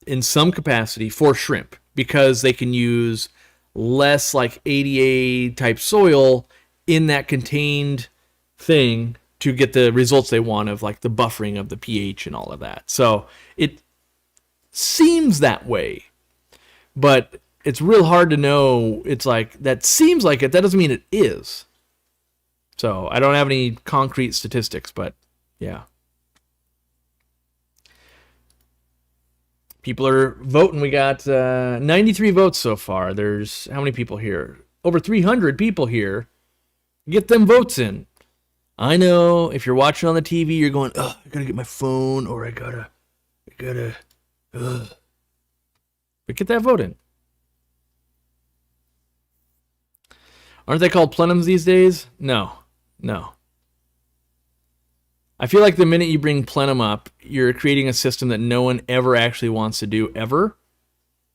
in some capacity for shrimp, because they can use less like ADA type soil in that contained thing to get the results they want of like the buffering of the pH and all of that. So it seems that way, but it's real hard to know. It's like, that seems like it, that doesn't mean it is. So I don't have any concrete statistics, but yeah. People are voting. We got 93 votes so far. There's how many people here? Over 300 people here. Get them votes in. I know if you're watching on the TV, you're going, oh, I gotta get my phone, or I gotta, but get that vote in. Aren't they called plenums these days? No. I feel like the minute you bring plenum up, you're creating a system that no one ever actually wants to do ever.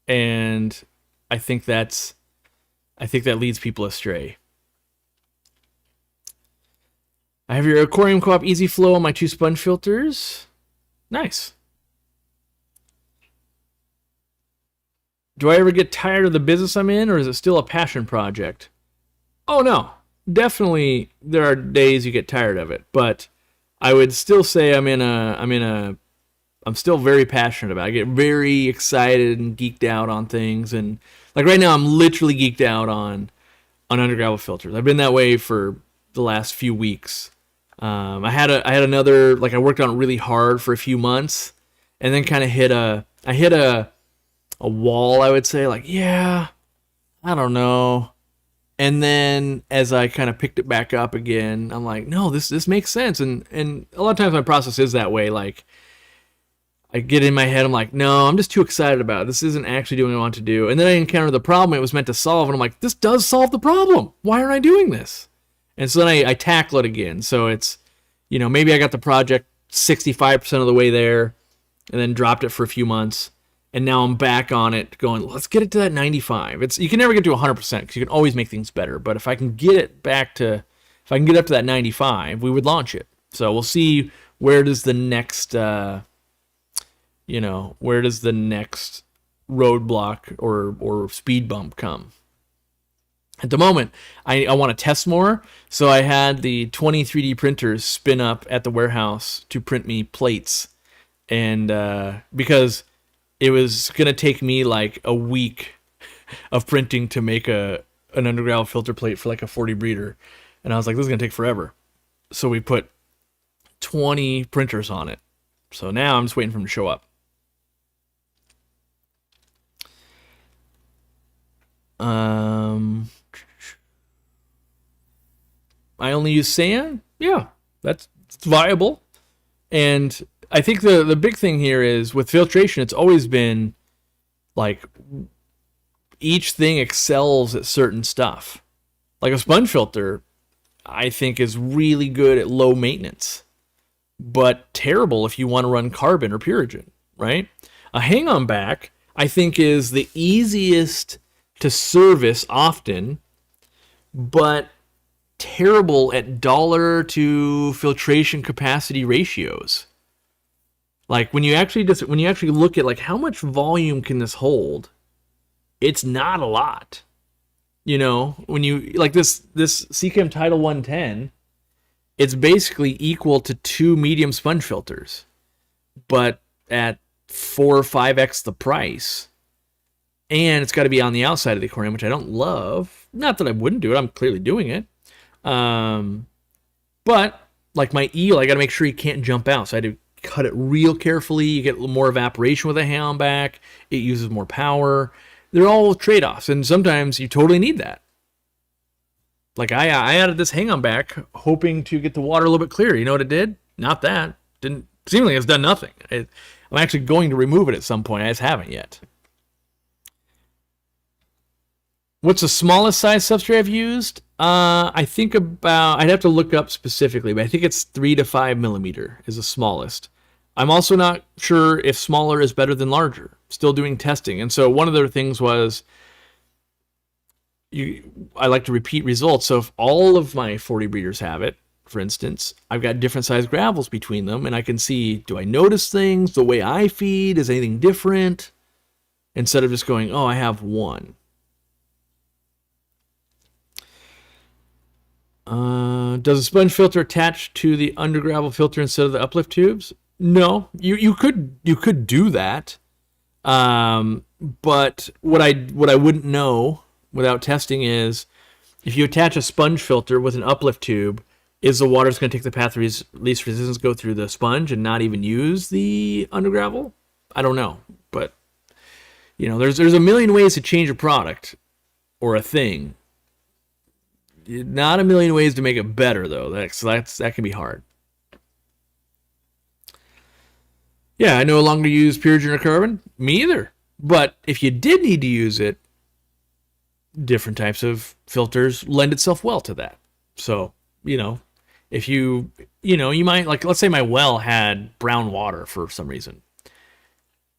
And I think that leads people astray. I have your Aquarium Co-op Easy Flow on my 2 sponge filters. Nice. Do I ever get tired of the business I'm in, or is it still a passion project? Oh no, definitely there are days you get tired of it, but I would still say I'm still very passionate about it. I get very excited and geeked out on things, and like right now I'm literally geeked out on Undergravel filters. I've been that way for the last few weeks. I had another, like, I worked on it really hard for a few months, and then kind of hit a wall, I would say, like, yeah, I don't know. And then as I kind of picked it back up again, I'm like, no, this makes sense. And a lot of times my process is that way. Like, I get in my head, I'm like, no, I'm just too excited about it. This isn't actually doing what I want to do. And then I encounter the problem it was meant to solve, and I'm like, this does solve the problem. Why aren't I doing this? And so then I tackle it again. So it's, maybe I got the project 65% of the way there and then dropped it for a few months. And now I'm back on it going, let's get it to that 95. You can never get to 100% because you can always make things better. But if I can get up to that 95, we would launch it. So we'll see where does the next, roadblock or speed bump come. At the moment, I want to test more, so I had the 20 3D printers spin up at the warehouse to print me plates, and because it was going to take me like a week of printing to make an Undergravel filter plate for like a 40 breeder, and I was like, this is going to take forever. So we put 20 printers on it. So now I'm just waiting for them to show up. I only use sand. Yeah, that's viable. And I think the big thing here is with filtration, it's always been like each thing excels at certain stuff. Like a sponge filter, I think is really good at low maintenance, but terrible if you want to run carbon or Purigen, right? A hang-on back, I think, is the easiest to service often, but terrible at dollar to filtration capacity ratios. Like when you actually look at like how much volume can this hold, it's not a lot. You know, when you like this Seachem Tidal 110, it's basically equal to 2 medium sponge filters, but at 4 or 5x the price. And it's got to be on the outside of the aquarium, which I don't love. Not that I wouldn't do it. I'm clearly doing it. But like my eel, I got to make sure he can't jump out. So I had to cut it real carefully. You get more evaporation with a hang back. It uses more power. They're all trade-offs, and sometimes you totally need that. Like I added this hang-on back, hoping to get the water a little bit clearer. You know what it did? Not that. Didn't seemingly it's done nothing. I'm actually going to remove it at some point. I just haven't yet. What's the smallest size substrate I've used? I think I'd have to look up specifically, but I think it's 3 to 5 millimeter is the smallest. I'm also not sure if smaller is better than larger. Still doing testing. And so one of the things was I like to repeat results. So if all of my 40 breeders have it, for instance, I've got different size gravels between them, and I can see, do I notice things? The way I feed, is anything different? Instead of just going, oh, I have one. Does a sponge filter attach to the Undergravel filter instead of the uplift tubes? No, you could do that, but what I wouldn't know without testing is if you attach a sponge filter with an uplift tube, is the water's going to take the path of least resistance, go through the sponge, and not even use the Undergravel? I don't know, but you know, there's a million ways to change a product or a thing. Not a million ways to make it better, though. That can be hard. Yeah, I no longer use Purigen or carbon. Me either. But if you did need to use it, different types of filters lend itself well to that. So, you know, if you might, like, let's say my well had brown water for some reason.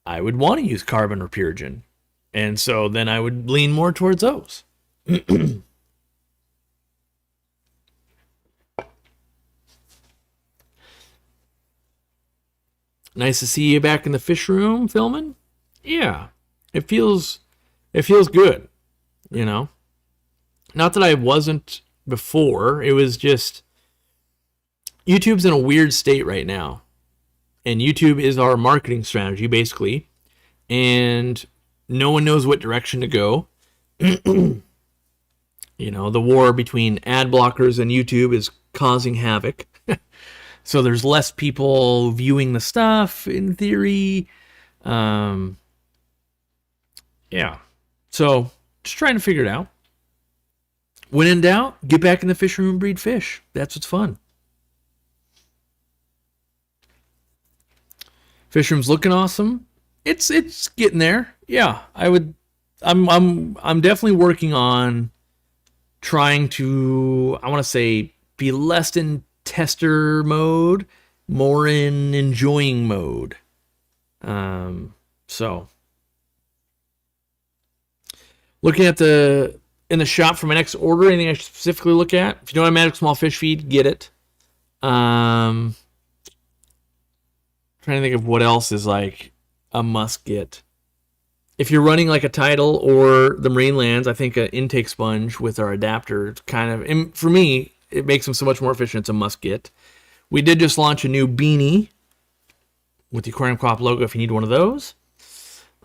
I would want to use carbon or Purigen. And so then I would lean more towards those. Nice to see you back in the fish room filming. Yeah, it feels good, you know. Not that I wasn't before. It was just YouTube's in a weird state right now, and YouTube is our marketing strategy basically, and no one knows what direction to go. You know, the war between ad blockers and YouTube is causing havoc. So there's less people viewing the stuff, in theory. Yeah. So just trying to figure it out. When in doubt, get back in the fish room and breed fish. That's what's fun. Fish room's looking awesome. It's getting there. Yeah, I'm definitely working on trying to, I want to say, be less in tester mode, more in enjoying mode. So looking at in the shop for my next order, anything I should specifically look at? If you don't have Magic Small Fish Feed, get it. Trying to think of what else is like a must get. If you're running like a Tidal or the Marine Lands, I think an intake sponge with our adapter kind of, and for me, it makes them so much more efficient. It's a must get. We did just launch a new beanie with the Aquarium Co-op logo if you need one of those.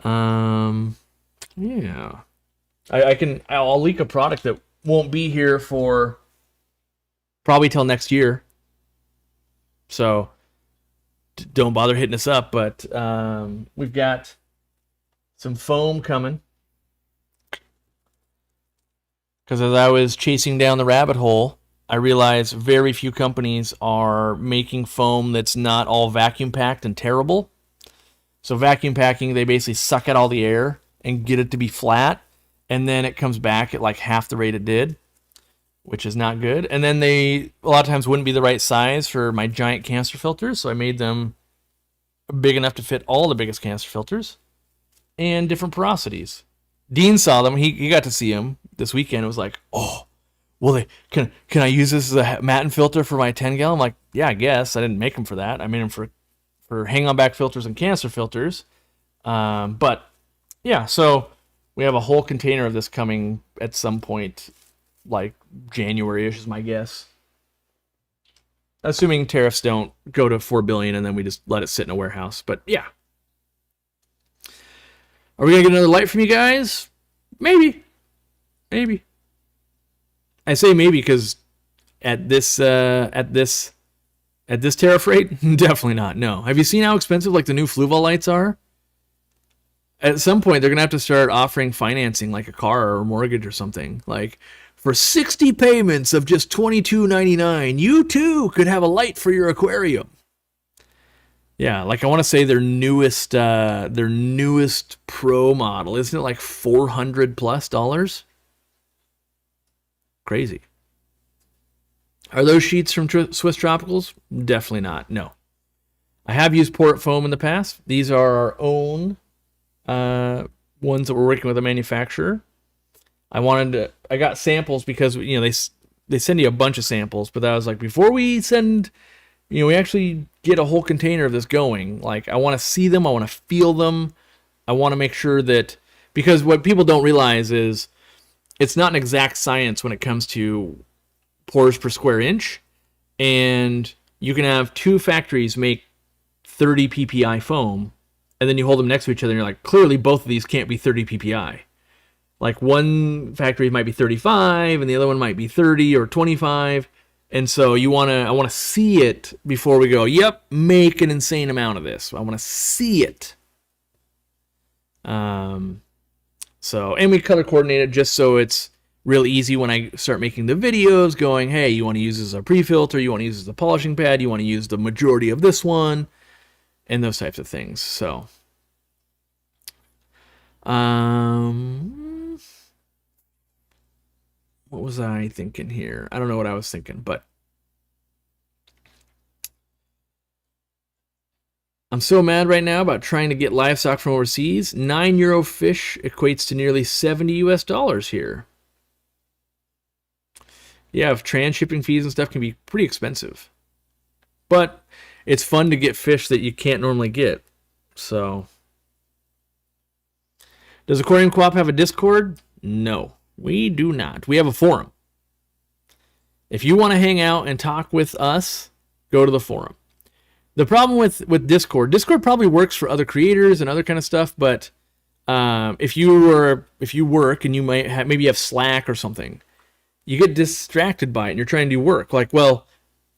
Yeah. I'll leak a product that won't be here for probably till next year. So don't bother hitting us up. But we've got some foam coming. Because as I was chasing down the rabbit hole, I realized very few companies are making foam that's not all vacuum packed and terrible. So vacuum packing, they basically suck out all the air and get it to be flat, and then it comes back at like half the rate it did, which is not good. And then they a lot of times wouldn't be the right size for my giant canister filters, so I made them big enough to fit all the biggest canister filters and different porosities. Dean saw them. He got to see them this weekend. It was like, oh, well, can I use this as a Matten filter for my 10-gallon? I'm like, yeah, I guess. I didn't make them for that. I made them for hang-on-back filters and canister filters. But, yeah, so we have a whole container of this coming at some point, like January-ish is my guess. Assuming tariffs don't go to $4 billion and then we just let it sit in a warehouse. But, yeah. Are we going to get another light from you guys? Maybe. I say maybe because at this tariff rate, definitely not. No. Have you seen how expensive like the new Fluval lights are? At some point, they're going to have to start offering financing like a car or a mortgage or something. Like, for 60 payments of just $22.99, you too could have a light for your aquarium. Yeah, like I want to say their newest Pro model, isn't it like $400+? Crazy. Are those sheets from Swiss Tropicals? Definitely not. No. I have used Port Foam in the past. These are our own ones that we're working with a manufacturer. I got samples because they send you a bunch of samples, but I was like, before we send, we actually get a whole container of this going. Like, I want to see them, I want to feel them, I want to make sure that, because what people don't realize is it's not an exact science when it comes to pores per square inch, and you can have two factories make 30 ppi foam, and then you hold them next to each other and you're like, clearly both of these can't be 30 ppi. Like, one factory might be 35 and the other one might be 30 or 25, and so I want to see it before we go, yep, make an insane amount of this. I want to see it. So, and we color coordinate it just so it's real easy when I start making the videos, going, hey, you want to use this as a pre-filter, you want to use this as a polishing pad, you want to use the majority of this one, and those types of things. So, what was I thinking here? I don't know what I was thinking, but I'm so mad right now about trying to get livestock from overseas. €9 fish equates to nearly $70 here. Yeah, if transshipping fees and stuff can be pretty expensive. But it's fun to get fish that you can't normally get. So, does Aquarium Co-op have a Discord? No, we do not. We have a forum. If you want to hang out and talk with us, go to the forum. The problem with Discord probably works for other creators and other kind of stuff, but if you work and you maybe you have Slack or something, you get distracted by it and you're trying to do work. Like, well,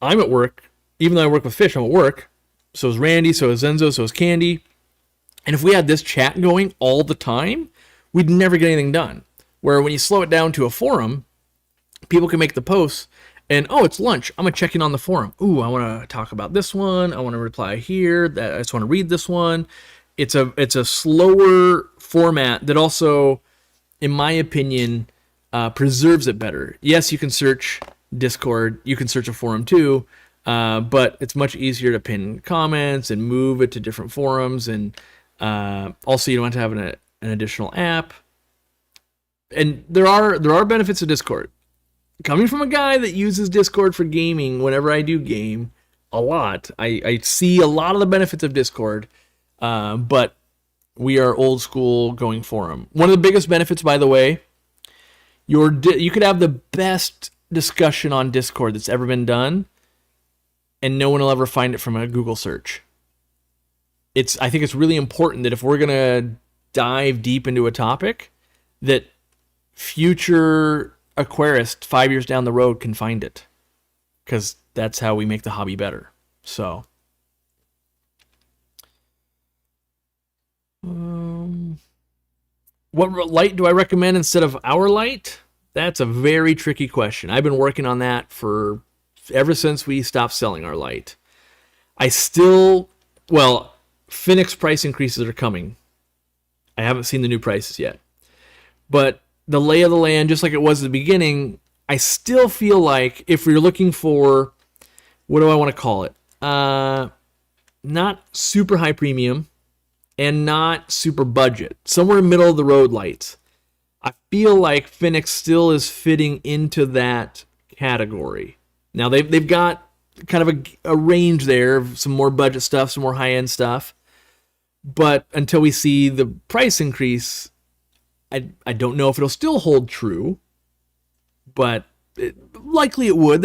I'm at work, even though I work with fish, I'm at work. So is Randy, so is Zenzo, so is Candy. And if we had this chat going all the time, we'd never get anything done. Where when you slow it down to a forum, people can make the posts, and, oh, it's lunch, I'm going to check in on the forum. Ooh, I want to talk about this one. I want to reply here. I just want to read this one. It's a slower format that also, in my opinion, preserves it better. Yes, you can search Discord. You can search a forum too, but it's much easier to pin comments and move it to different forums. And also, you don't have to have an additional app. And there are benefits of Discord. Coming from a guy that uses Discord for gaming, whenever I do game a lot, I see a lot of the benefits of Discord, but we are old school going forum. One of the biggest benefits, by the way, you could have the best discussion on Discord that's ever been done, and no one will ever find it from a Google search. I think it's really important that if we're going to dive deep into a topic, that future aquarist 5 years down the road can find it, because that's how we make the hobby better. So, what light do I recommend instead of our light? That's a very tricky question. I've been working on that for ever since we stopped selling our light. Phoenix price increases are coming. I haven't seen the new prices yet. But the lay of the land, just like it was at the beginning, I still feel like if you're looking for, what do I want to call it? Not super high premium and not super budget. Somewhere middle of the road lights. I feel like Phoenix still is fitting into that category. Now they've got kind of a range there, some more budget stuff, some more high-end stuff. But until we see the price increase, I don't know if it'll still hold true. But likely it would.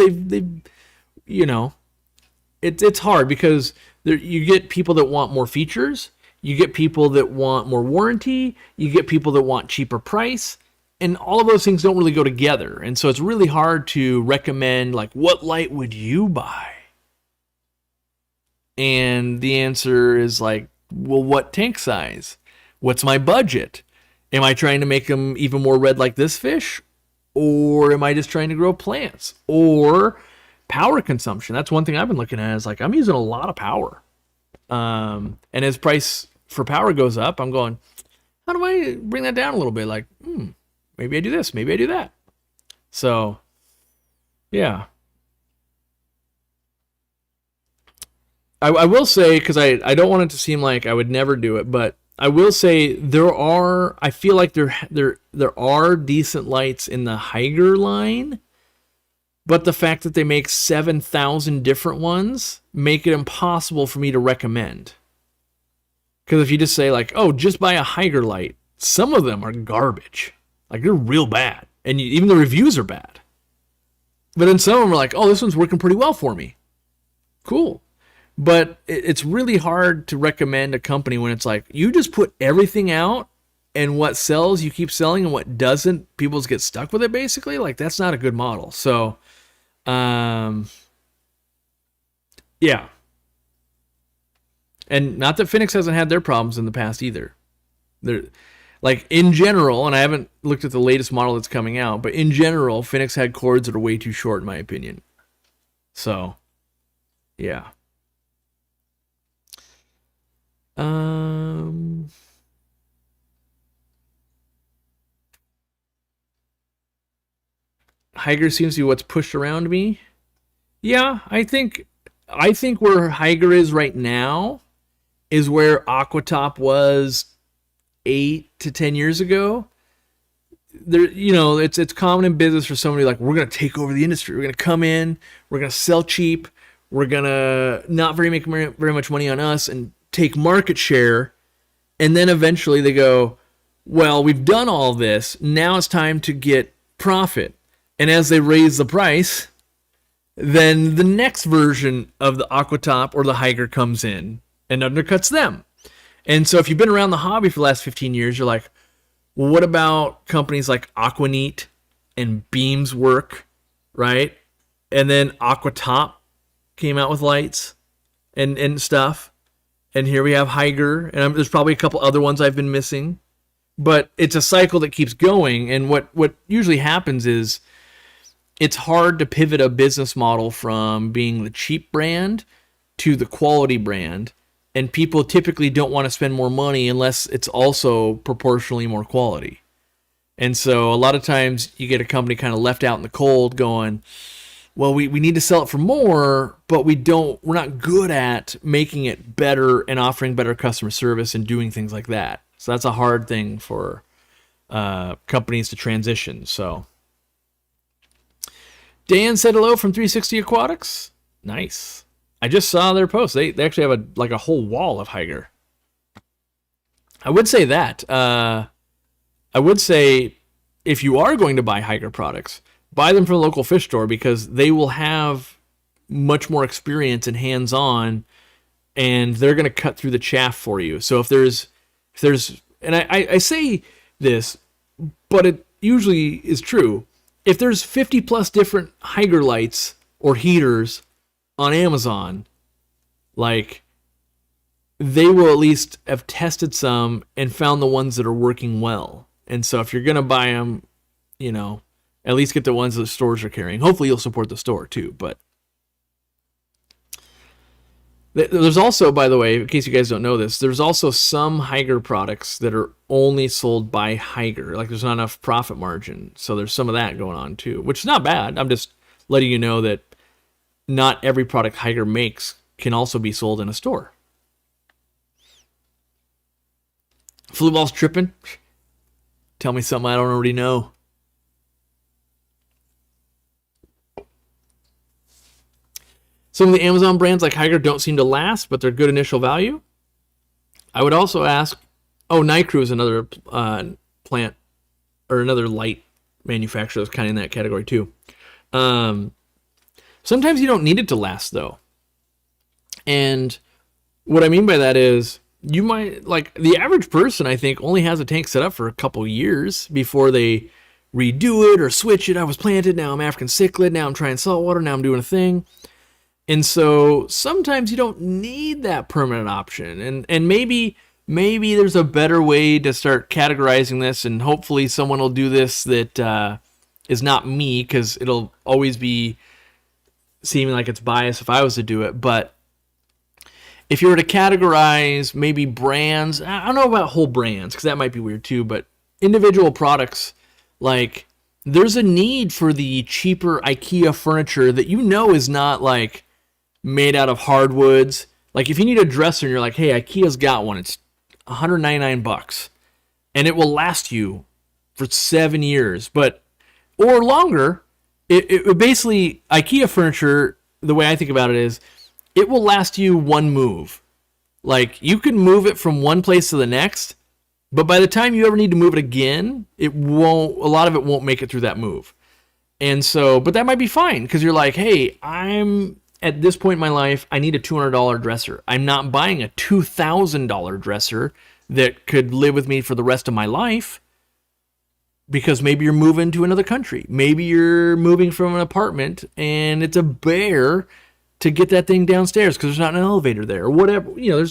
It's hard because you get people that want more features. You get people that want more warranty. You get people that want cheaper price. And all of those things don't really go together. And so it's really hard to recommend, like, what light would you buy? And the answer is like, well, what tank size? What's my budget? Am I trying to make them even more red like this fish? Or am I just trying to grow plants? Or power consumption. That's one thing I've been looking at is like, I'm using a lot of power. And as price for power goes up, I'm going, how do I bring that down a little bit? Like, maybe I do this, maybe I do that. So, yeah. I will say, because I don't want it to seem like I would never do it, but I will say I feel like there are decent lights in the Haiger line, but the fact that they make 7,000 different ones make it impossible for me to recommend. Because if you just say like, oh, just buy a Haiger light, some of them are garbage. Like, they're real bad. And even the reviews are bad. But then some of them are like, oh, this one's working pretty well for me. Cool. But it's really hard to recommend a company when it's like, you just put everything out and what sells, you keep selling, and what doesn't, people just get stuck with it, basically. Like, that's not a good model. So, yeah. And not that Phoenix hasn't had their problems in the past either. They're, like, in general, and I haven't looked at the latest model that's coming out, but in general, Phoenix had cords that are way too short, in my opinion. So, yeah. Haiger seems to be what's pushed around me. Yeah, I think where Haiger is right now is where Aquatop was 8 to 10 years ago. There, it's common in business for somebody like, we're gonna take over the industry. We're gonna come in. We're gonna sell cheap. We're gonna not make very much money on us and take market share. And then eventually they go, well, we've done all this. Now it's time to get profit. And as they raise the price, then the next version of the Aquatop or the Haiger comes in and undercuts them. And so if you've been around the hobby for the last 15 years, you're like, well, what about companies like Aquaneat and Beams Work, right? And then Aquatop came out with lights and stuff. And here we have Haiger, and there's probably a couple other ones I've been missing. But it's a cycle that keeps going, and what usually happens is it's hard to pivot a business model from being the cheap brand to the quality brand, and people typically don't want to spend more money unless it's also proportionally more quality. And so a lot of times you get a company kind of left out in the cold going, well, we need to sell it for more, but we're not good at making it better and offering better customer service and doing things like that. So that's a hard thing for companies to transition. So Dan said hello from 360 Aquatics. Nice. I just saw their post. They actually have a whole wall of Haiger. I would say that. I would say if you are going to buy Haiger products, buy them from a local fish store because they will have much more experience and hands-on, and they're going to cut through the chaff for you. So if there's, and I say this, but it usually is true. If there's 50 plus different Haiger lights or heaters on Amazon, like they will at least have tested some and found the ones that are working well. And so if you're going to buy them, you know, at least get the ones that the stores are carrying. Hopefully you'll support the store too. But there's also, by the way, in case you guys don't know this, there's also some Haiger products that are only sold by Haiger. Like there's not enough profit margin. So there's some of that going on too, which is not bad. I'm just letting you know that not every product Haiger makes can also be sold in a store. Flu ball's tripping? Tell me something I don't already know. Some of the Amazon brands like Haiger don't seem to last, but they're good initial value. I would also ask, Nycrew is another plant or another light manufacturer that's kind of in that category too. Sometimes you don't need it to last though. And what I mean by that is you might, like the average person, I think, only has a tank set up for a couple years before they redo it or switch it. I was planted, now I'm African cichlid, now I'm trying saltwater, now I'm doing a thing. And so sometimes you don't need that permanent option. And maybe there's a better way to start categorizing this, and hopefully someone will do this that is not me, because it'll always be seeming like it's biased if I was to do it. But if you were to categorize maybe brands, I don't know about whole brands, because that might be weird too, but individual products, like there's a need for the cheaper IKEA furniture that you know is not like made out of hardwoods. Like if you need a dresser and you're like, hey, IKEA's got one, it's $199 and it will last you for 7 years, or longer. It basically, IKEA furniture, the way I think about it is, it will last you one move. Like you can move it from one place to the next, but by the time you ever need to move it again, a lot of it won't make it through that move. And so, but that might be fine, because you're like, hey, I'm at this point in my life, I need a $200 dresser. I'm not buying a $2,000 dresser that could live with me for the rest of my life, because maybe you're moving to another country. Maybe you're moving from an apartment and it's a bear to get that thing downstairs because there's not an elevator there or whatever. You know,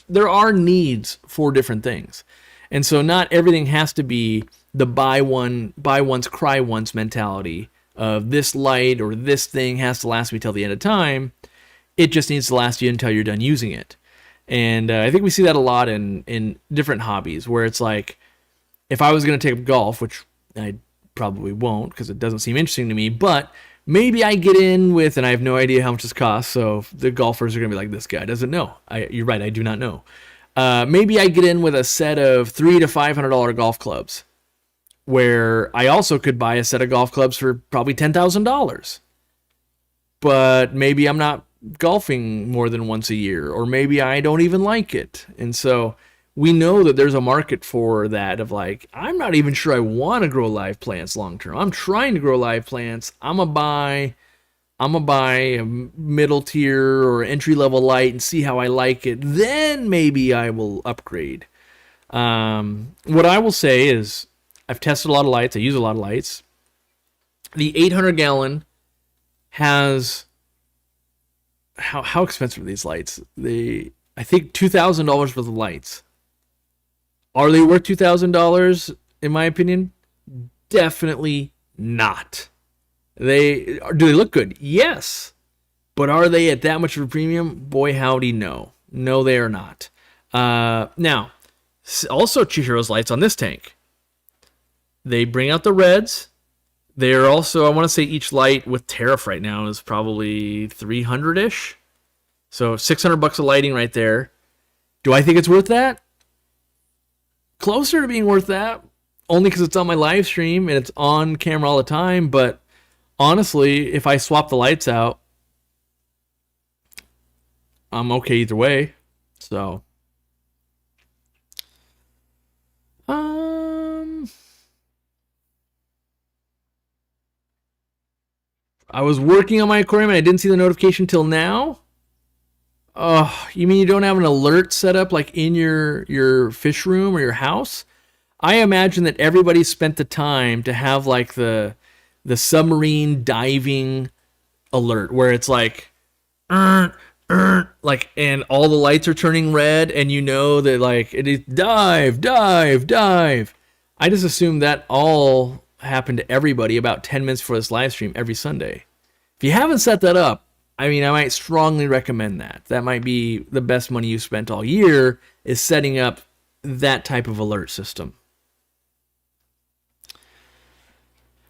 there are needs for different things. And so not everything has to be the buy once, cry once mentality of this light or this thing has to last me till the end of time. It just needs to last you until you're done using it. And I think we see that a lot in different hobbies, where it's like, if I was going to take up golf, which I probably won't because it doesn't seem interesting to me, but maybe I get in with, and I have no idea how much this costs, so the golfers are going to be like, this guy doesn't know. You're right, I do not know. Maybe I get in with a set of $300 to $500 golf clubs, where I also could buy a set of golf clubs for probably $10,000. But maybe I'm not golfing more than once a year, or maybe I don't even like it. And so we know that there's a market for that, of like, I'm not even sure I want to grow live plants long term. I'm trying to grow live plants. I'm gonna buy a middle tier or entry level light and see how I like it. Then maybe I will upgrade. What I will say is, I've tested a lot of lights. I use a lot of lights. The 800 gallon has, how expensive are these lights? I think $2,000 worth of lights. Are they worth $2,000 in my opinion? Definitely not. Do they look good? Yes. But are they at that much of a premium? Boy, howdy, no. No, they are not. Now, also Chihiro's lights on this tank. They bring out the reds. They are also, I want to say each light with tariff right now is probably 300-ish. So $600 of lighting right there. Do I think it's worth that? Closer to being worth that, only because it's on my live stream and it's on camera all the time. But honestly, if I swap the lights out, I'm okay either way. So, I was working on my aquarium and I didn't see the notification till now. Oh, you mean you don't have an alert set up like in your fish room or your house? I imagine that everybody spent the time to have like the submarine diving alert, where it's like, like, and all the lights are turning red, and you know that like it is dive, dive, dive. I just assume that all happened to everybody about 10 minutes before this live stream every Sunday. If you haven't set that up, I mean, I might strongly recommend that. That might be the best money you've spent all year, is setting up that type of alert system.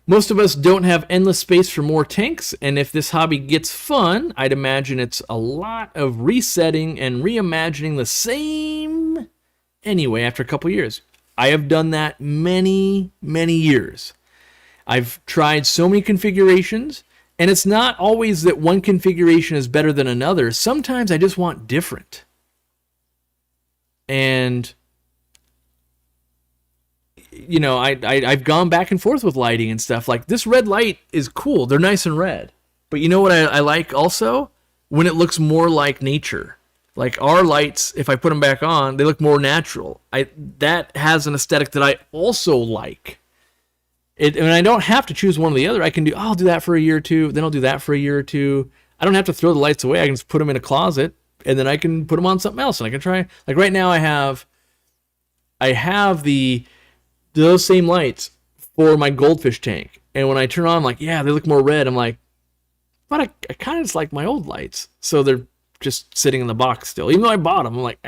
Most of us don't have endless space for more tanks, and if this hobby gets fun, I'd imagine it's a lot of resetting and reimagining the same anyway after a couple years. I have done that many, many years. I've tried so many configurations, and it's not always that one configuration is better than another. Sometimes I just want different. And you know, I've gone back and forth with lighting and stuff. Like, this red light is cool. They're nice and red. But you know what I like also? When it looks more like nature. Like, our lights, if I put them back on, they look more natural. That has an aesthetic that I also like. And I don't have to choose one or the other. I'll do that for a year or two, then I'll do that for a year or two. I don't have to throw the lights away. I can just put them in a closet, and then I can put them on something else, and I can try. Like, right now I have those same lights for my goldfish tank. And when I turn on, I'm like, yeah, they look more red. I'm like, but I kind of just like my old lights. So they're just sitting in the box still. Even though I bought them, I'm like,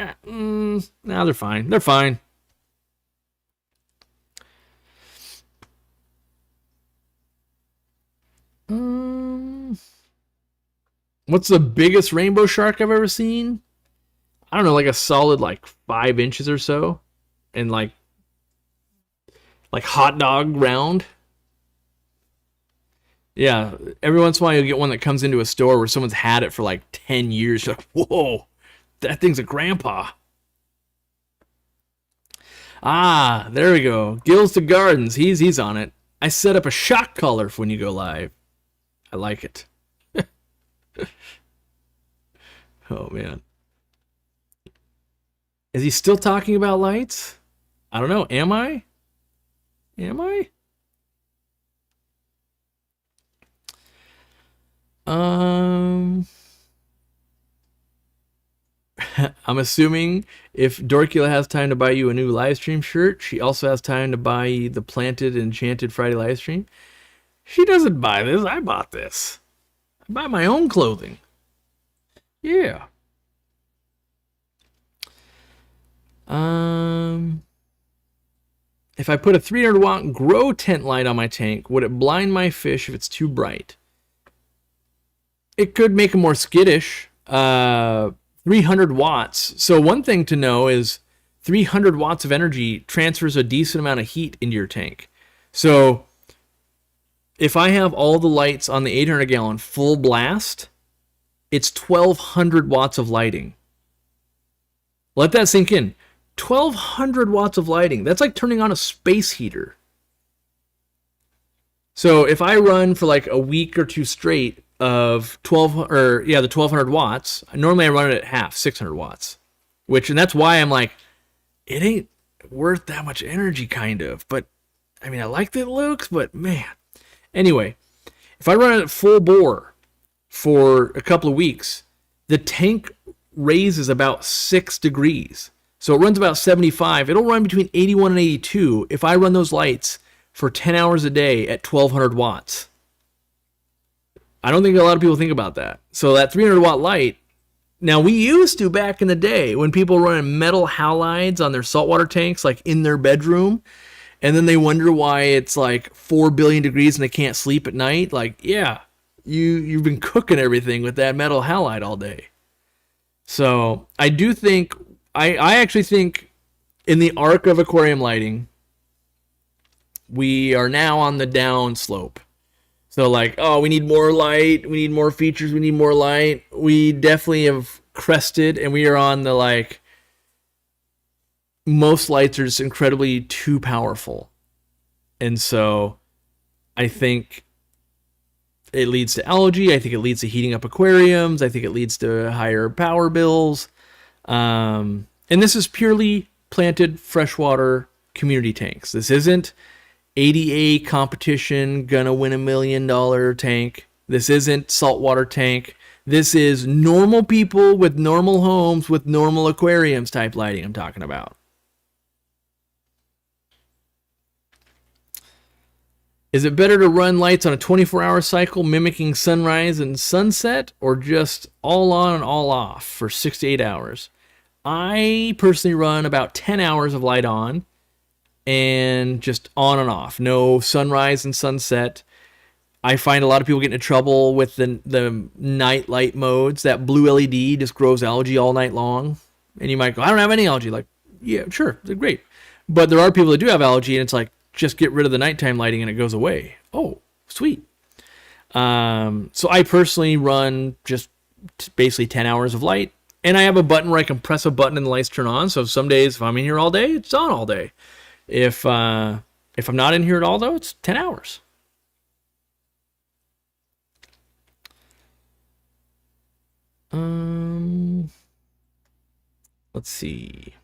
nah, they're fine. They're fine. What's the biggest rainbow shark I've ever seen? I don't know, like a solid 5 inches or so. And like hot dog round. Yeah, every once in a while you'll get one that comes into a store where someone's had it for 10 years. You're like, whoa, that thing's a grandpa. Ah, there we go. Gills to Gardens, he's on it. I set up a shock collar for when you go live. I like it. Oh, man. Is he still talking about lights? I don't know. Am I? I'm assuming if Dorkula has time to buy you a new live stream shirt, she also has time to buy you the Planted Enchanted Friday live stream. She doesn't buy this. I bought this. I buy my own clothing. Yeah. If I put a 300 watt grow tent light on my tank, would it blind my fish if it's too bright? It could make them more skittish. 300 watts. So one thing to know is 300 watts of energy transfers a decent amount of heat into your tank. So if I have all the lights on the 800 gallon full blast, it's 1200 watts of lighting. Let that sink in. 1200 watts of lighting. That's like turning on a space heater. So if I run for a week or two straight of the 1200 watts, normally I run it at half, 600 watts. And that's why I'm like, it ain't worth that much energy, kind of. But I mean, I like the looks, but man. Anyway, if I run it at full bore for a couple of weeks, the tank raises about 6 degrees. So it runs about 75. It'll run between 81 and 82 if I run those lights for 10 hours a day at 1200 watts. I don't think a lot of people think about that. So that 300 watt light, now we used to back in the day when people were running metal halides on their saltwater tanks, in their bedroom, and then they wonder why it's 4 billion degrees and they can't sleep at night. Yeah, you've been cooking everything with that metal halide all day. So I do think, I actually think in the arc of aquarium lighting, we are now on the down slope. So we need more light, we need more features, we need more light. We definitely have crested, and we are on the most lights are just incredibly too powerful. And so I think it leads to algae. I think it leads to heating up aquariums. I think it leads to higher power bills. And this is purely planted freshwater community tanks. This isn't ADA competition, gonna win $1 million tank. This isn't saltwater tank This is normal people with normal homes with normal aquariums type lighting I'm talking about. Is it better to run lights on a 24-hour cycle mimicking sunrise and sunset, or just all on and all off for 6 to 8 hours? I personally run about 10 hours of light on and just on and off. No sunrise and sunset. I find a lot of people get into trouble with the night light modes. That blue LED just grows algae all night long. And you might go, I don't have any algae. Like, yeah, sure, they're great. But there are people that do have algae, and it's like, just get rid of the nighttime lighting and it goes away. Oh, sweet. So I personally run just basically 10 hours of light. And I have a button where I can press a button and the lights turn on. So some days, if I'm in here all day, it's on all day. If I'm not in here at all, though, it's 10 hours. Let's see.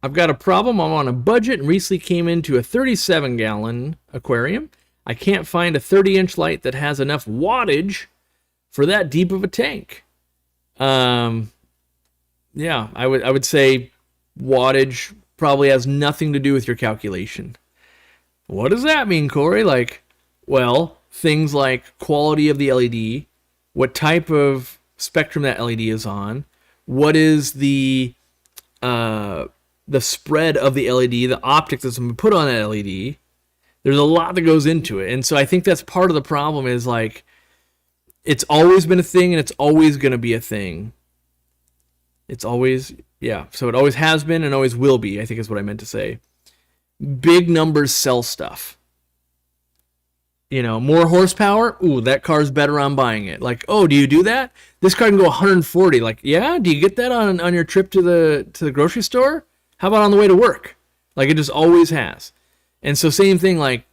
I've got a problem. I'm on a budget and recently came into a 37-gallon aquarium. I can't find a 30-inch light that has enough wattage for that deep of a tank. Yeah, I would say wattage probably has nothing to do with your calculation. What does that mean, Corey? Like, well, things like quality of the LED, what type of spectrum that LED is on, what is the spread of the LED, the optics that's been put on that LED. There's a lot that goes into it. And so I think that's part of the problem is like, it's always been a thing and it's always going to be a thing. It's always, yeah. So it always has been and always will be, I think is what I meant to say. Big numbers sell stuff. You know, more horsepower. Ooh, that car's better on buying it. Like, oh, do you do that? This car can go 140. Like, yeah, do you get that on your trip to the grocery store? How about on the way to work? Like, it just always has. And so same thing, like,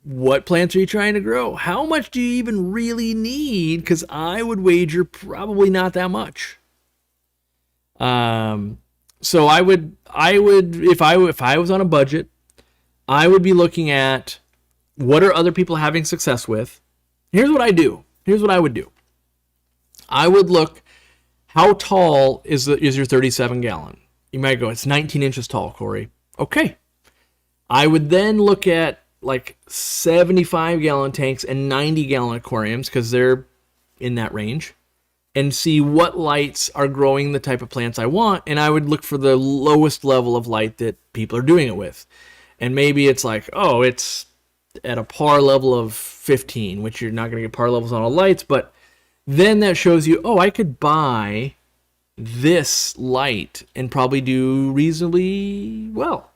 what plants are you trying to grow? How much do you even really need? Because I would wager probably not that much. So I would if I was on a budget, I would be looking at what are other people having success with. Here's what I do. Here's what I would do. I would look, how tall is your 37-gallon? You might go, it's 19 inches tall, Corey. Okay. I would then look at like 75-gallon tanks and 90-gallon aquariums because they're in that range and see what lights are growing the type of plants I want. And I would look for the lowest level of light that people are doing it with. And maybe it's like, oh, it's at a par level of 15, which you're not going to get par levels on all lights. But then that shows you, oh, I could buy this light and probably do reasonably well.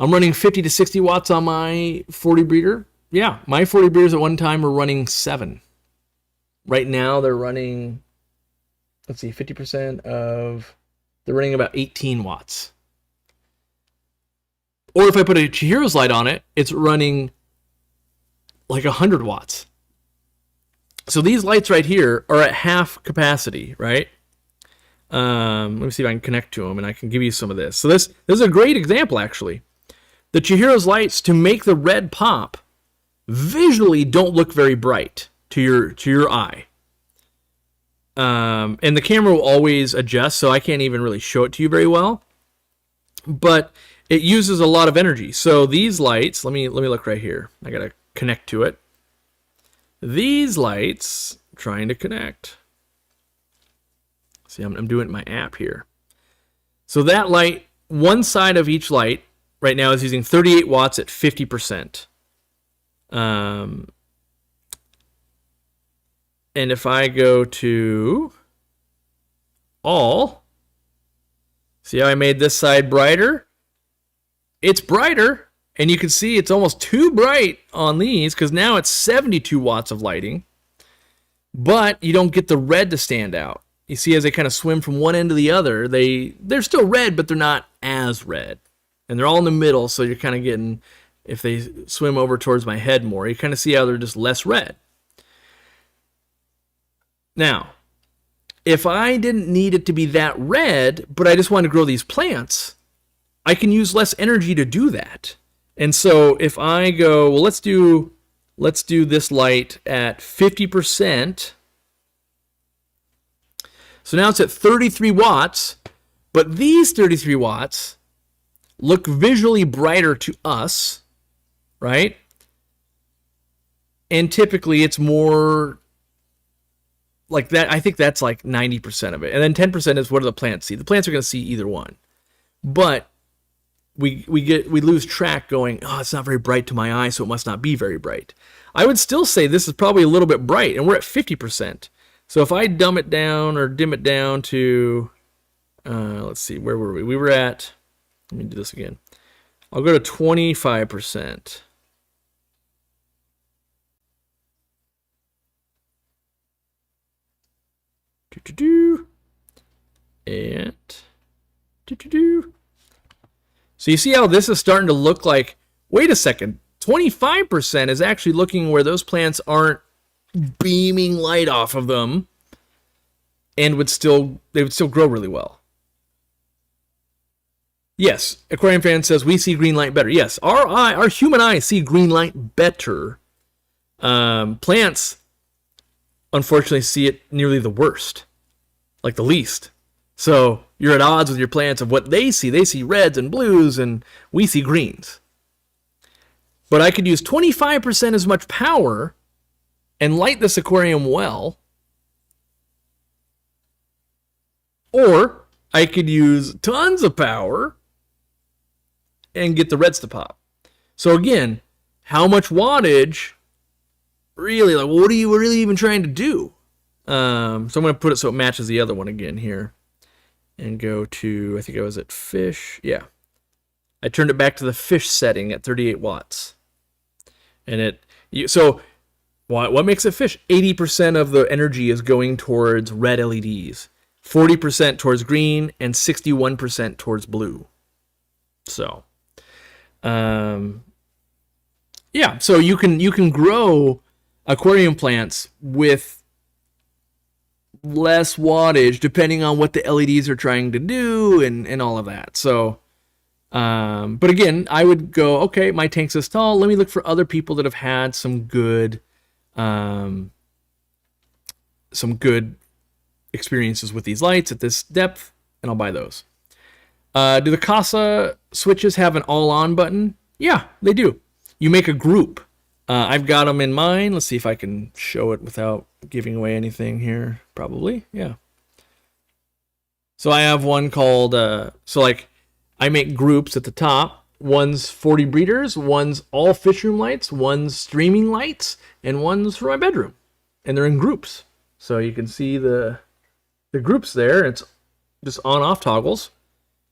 I'm running 50 to 60 watts on my 40 breeder. Yeah, my 40 breeders at one time were running 7. Right now they're running, let's see, 50% of, they're running about 18 watts. Or if I put a Chihiro's light on it, it's running like 100 watts. So these lights right here are at half capacity, right? Let me see if I can connect to them and I can give you some of this. So this is a great example, actually. The Chihiro's lights, to make the red pop, visually don't look very bright to your eye. And the camera will always adjust, so I can't even really show it to you very well. But it uses a lot of energy. So these lights, let me look right here. I gotta connect to it. These lights, trying to connect. See, I'm doing it in my app here. So that light, one side of each light right now is using 38 watts at 50%. And if I go to all, see how I made this side brighter? It's brighter. And you can see it's almost too bright on these because now it's 72 watts of lighting. But you don't get the red to stand out. You see as they kind of swim from one end to the other, they're still red, but they're not as red. And they're all in the middle, so you're kind of getting, if they swim over towards my head more, you kind of see how they're just less red. Now, if I didn't need it to be that red, but I just want to grow these plants, I can use less energy to do that. And so if I go, well, let's do let's do this light at 50%. So now it's at 33 watts, but these 33 watts look visually brighter to us, right? And typically it's more like that. I think that's like 90% of it. And then 10% is what do the plants see? The plants are going to see either one. But we lose track going, oh, it's not very bright to my eye, so it must not be very bright. I would still say this is probably a little bit bright, and we're at 50%. So if I dumb it down or dim it down to, let's see, where were we? We were at, let me do this again. I'll go to 25%. And so you see how this is starting to look like, wait a second, 25% is actually looking where those plants aren't beaming light off of them and they would still grow really well. Yes, Aquarium Fan says we see green light better. Yes, our human eyes see green light better. Plants, unfortunately, see it nearly the worst, like the least. So you're at odds with your plants of what they see. They see reds and blues, and we see greens. But I could use 25% as much power and light this aquarium well. Or I could use tons of power and get the reds to pop. So again, how much wattage? Really, like, what are you really even trying to do? So I'm going to put it so it matches the other one again here. And go to, I think I was at fish. Yeah. I turned it back to the fish setting at 38 watts. And so what makes it fish? 80% of the energy is going towards red LEDs, 40% towards green, and 61% towards blue. So, yeah. So you can grow aquarium plants with less wattage depending on what the LEDs are trying to do and all of that. So, but again, I would go, okay, my tank's this tall. Let me look for other people that have had some good experiences with these lights at this depth, and I'll buy those. Do the Casa switches have an all-on button? Yeah, they do. You make a group. I've got them in mine. Let's see if I can show it without giving away anything here. Probably, yeah. So I have one called, I make groups at the top. One's 40 breeders, one's all fish room lights, one's streaming lights, and one's for my bedroom. And they're in groups. So you can see the groups there. It's just on-off toggles.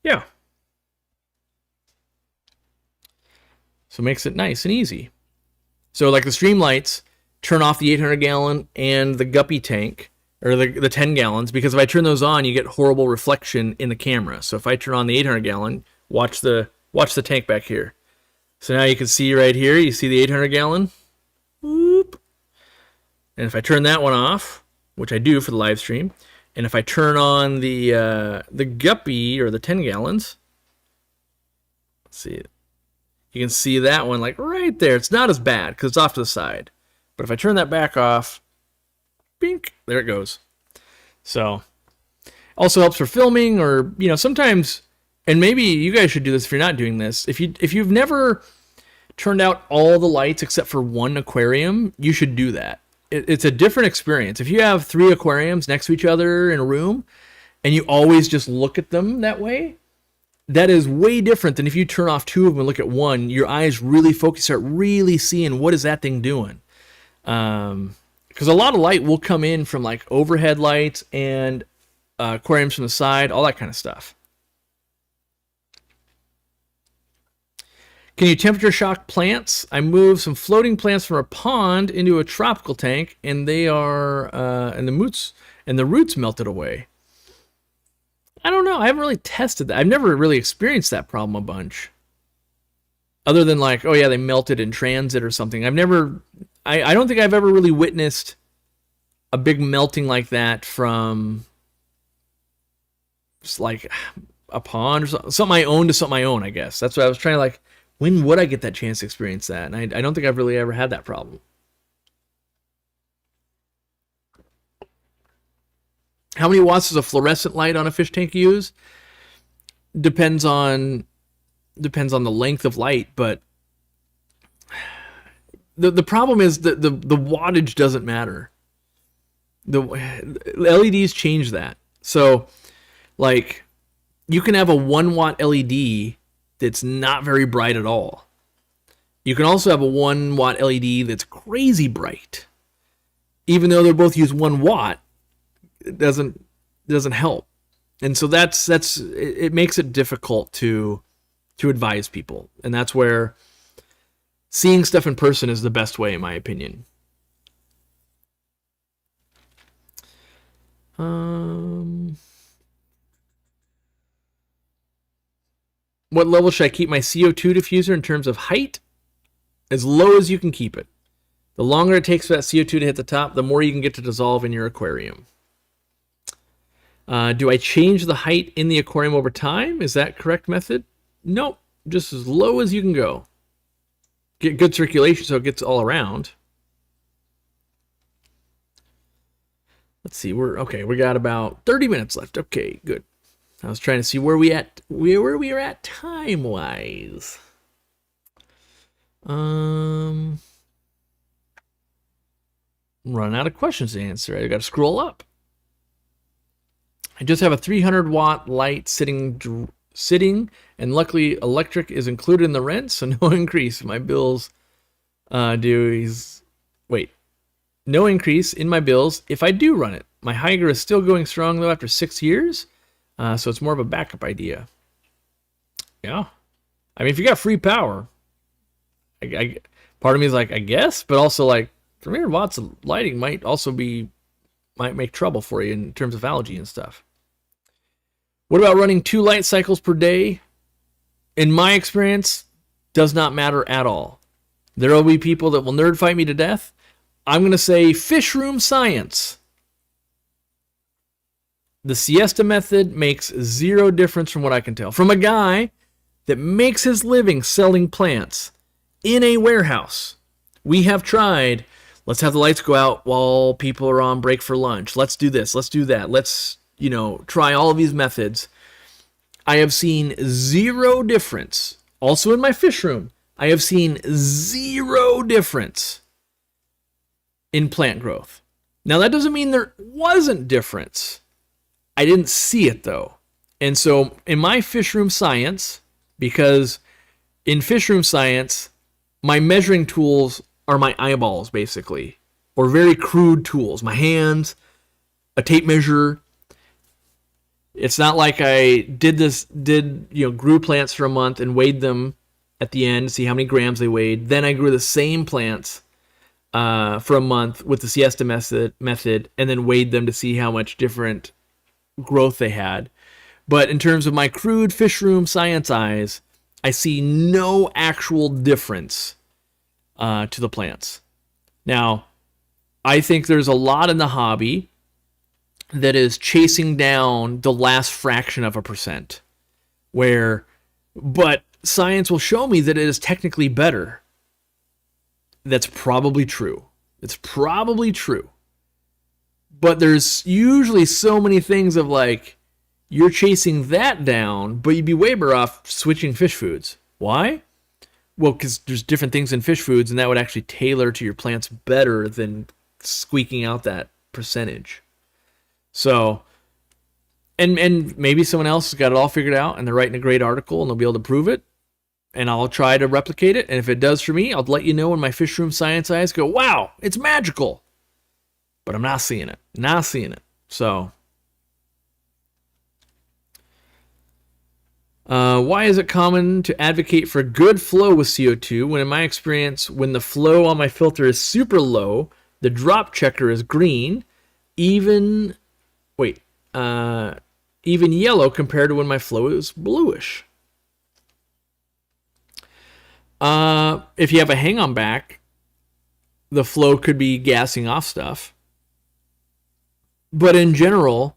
Yeah. So it makes it nice and easy. So like the stream lights, turn off the 800 gallon and the guppy tank, or the 10 gallons, because if I turn those on, you get horrible reflection in the camera. So if I turn on the 800 gallon, watch the tank back here. So now you can see right here, you see the 800 gallon. Whoop. And if I turn that one off, which I do for the live stream, and if I turn on the guppy or the 10 gallons, let's see it. You can see that one like right there. It's not as bad because it's off to the side. But if I turn that back off, bink, there it goes. So, also helps for filming, or, sometimes, and maybe you guys should do this if you're not doing this. If you've never turned out all the lights except for one aquarium, you should do that. It's a different experience. If you have 3 aquariums next to each other in a room, and you always just look at them that way, that is way different than if you turn off 2 of them and look at one. Your eyes really focus, start really seeing what is that thing doing. Because a lot of light will come in from like overhead lights and aquariums from the side, all that kind of stuff. Can you temperature shock plants? I moved some floating plants from a pond into a tropical tank, and they are and the roots melted away. I don't know. I haven't really tested that. I've never really experienced that problem a bunch. Other than like, oh yeah, they melted in transit or something. I don't think I've ever really witnessed a big melting like that from just like a pond or something I own to something I own, I guess. That's what I was trying to like, when would I get that chance to experience that? And I don't think I've really ever had that problem. How many watts does a fluorescent light on a fish tank use? Depends on the length of light, but the problem is that the wattage doesn't matter. The LEDs change that. So, like, you can have a 1 watt LED that's not very bright at all. You can also have a 1 watt LED that's crazy bright. Even though they both use 1 watt, it doesn't help. And so it makes it difficult to advise people. And that's where seeing stuff in person is the best way, in my opinion. What level should I keep my CO2 diffuser in terms of height? As low as you can keep it. The longer it takes for that CO2 to hit the top, the more you can get to dissolve in your aquarium. Do I change the height in the aquarium over time? Is that correct method? Nope. Just as low as you can go. Get good circulation so it gets all around. Let's see. We got about 30 minutes left. Okay, good. I was trying to see where we are at time-wise. Running out of questions to answer. I got to scroll up. I just have a 300 watt light sitting, and luckily electric is included in the rent, so no increase. My bills no increase in my bills if I do run it. My Hygger is still going strong though after 6 years, so it's more of a backup idea. Yeah, I mean, if you got free power, part of me is like, I guess, but also like 300 watts of lighting might make trouble for you in terms of algae and stuff. What about running 2 light cycles per day? In my experience, does not matter at all. There will be people that will nerd fight me to death. I'm going to say fish room science. The Siesta method makes zero difference from what I can tell. From a guy that makes his living selling plants in a warehouse. We have tried, let's have the lights go out while people are on break for lunch. Let's do this. Let's do that. Let's, try all of these methods. I have seen zero difference. Also in my fish room, I have seen zero difference in plant growth. Now, that doesn't mean there wasn't difference. I didn't see it, though. And so in my fish room science, because in fish room science, my measuring tools are my eyeballs, basically, or very crude tools. My hands, a tape measure. It's not like I grew plants for a month and weighed them at the end to see how many grams they weighed. Then I grew the same plants for a month with the Siesta method and then weighed them to see how much different growth they had. But in terms of my crude fish room science eyes, I see no actual difference to the plants. Now, I think there's a lot in the hobby that is chasing down the last fraction of a percent, but science will show me that it is technically better. That's probably true. It's probably true. But there's usually so many things of like, you're chasing that down, but you'd be way better off switching fish foods. Why? Well, because there's different things in fish foods, and that would actually tailor to your plants better than squeaking out that percentage. So, and maybe someone else has got it all figured out, and they're writing a great article, and they'll be able to prove it, and I'll try to replicate it, and if it does for me, I'll let you know when my fish room science eyes go, wow, it's magical. But I'm not seeing it. Not seeing it. So, why is it common to advocate for good flow with CO2 when in my experience, when the flow on my filter is super low, the drop checker is green, even yellow compared to when my flow is bluish? If you have a hang-on back, the flow could be gassing off stuff. But in general,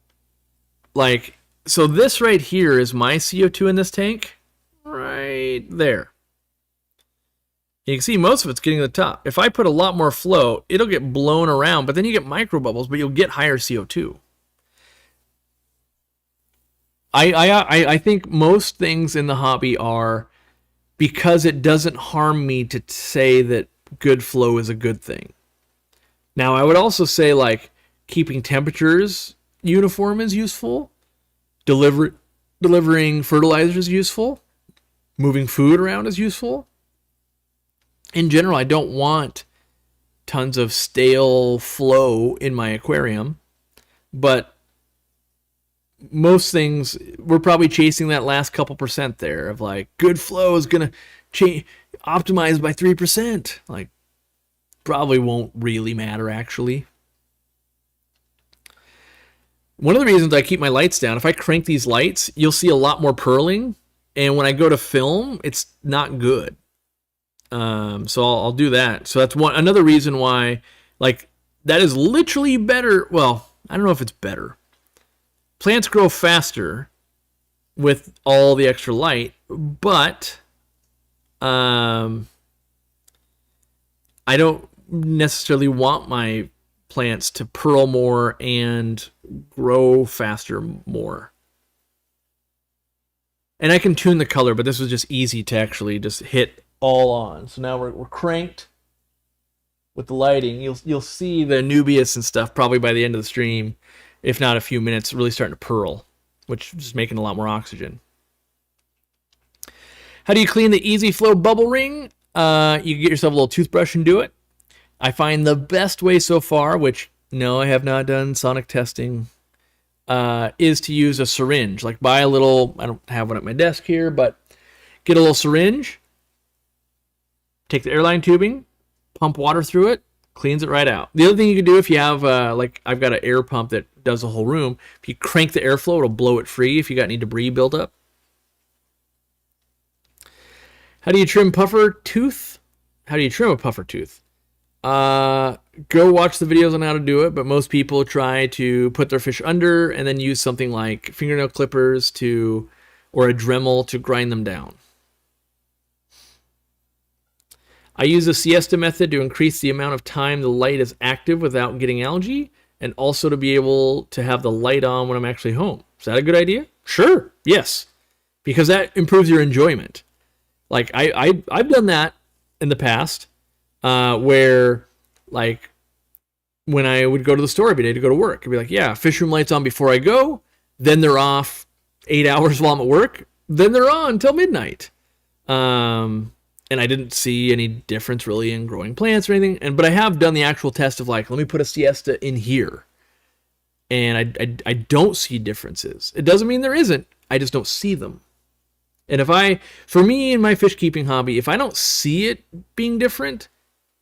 so this right here is my CO2 in this tank, right there. You can see most of it's getting to the top. If I put a lot more flow, it'll get blown around, but then you get micro bubbles, but you'll get higher CO2. I think most things in the hobby are because it doesn't harm me to say that good flow is a good thing. Now, I would also say like keeping temperatures uniform is useful. Delivering fertilizer is useful. Moving food around is useful. In general, I don't want tons of stale flow in my aquarium, but most things, we're probably chasing that last couple percent there of like, good flow is going to optimize by 3%. Like, probably won't really matter, actually. One of the reasons I keep my lights down, if I crank these lights, you'll see a lot more purling. And when I go to film, it's not good. So I'll do that. So that's another reason why, like, that is literally better. Well, I don't know if it's better. Plants grow faster with all the extra light, but I don't necessarily want my plants to pearl more and grow faster more. And I can tune the color, but this was just easy to actually just hit all on. So now we're cranked with the lighting. You'll see the Nubius and stuff probably by the end of the stream, if not a few minutes, really starting to pearl, which is making a lot more oxygen. How do you clean the Easy Flow bubble ring? You can get yourself a little toothbrush and do it. I find the best way so far, which no, I have not done sonic testing, is to use a syringe. Like buy a little, I don't have one at my desk here, but get a little syringe, take the airline tubing, pump water through it, cleans it right out. The other thing you can do if you have, like I've got an air pump that does the whole room, if you crank the airflow, it'll blow it free if you got any debris build up. How do you trim puffer tooth? How do you trim a puffer tooth? Go watch the videos on how to do it, but most people try to put their fish under and then use something like fingernail clippers or a Dremel to grind them down. I use the Siesta method to increase the amount of time the light is active without getting algae, and also to be able to have the light on when I'm actually home. Is that a good idea? Sure, yes, because that improves your enjoyment. Like I've done that in the past, where like when I would go to the store every day to go to work, I'd be like, yeah, fish room lights on before I go, then they're off 8 hours while I'm at work, then they're on until midnight. And I didn't see any difference really in growing plants or anything. But I have done the actual test of like, let me put a Siesta in here. And I don't see differences. It doesn't mean there isn't. I just don't see them. And for me in my fish keeping hobby, if I don't see it being different,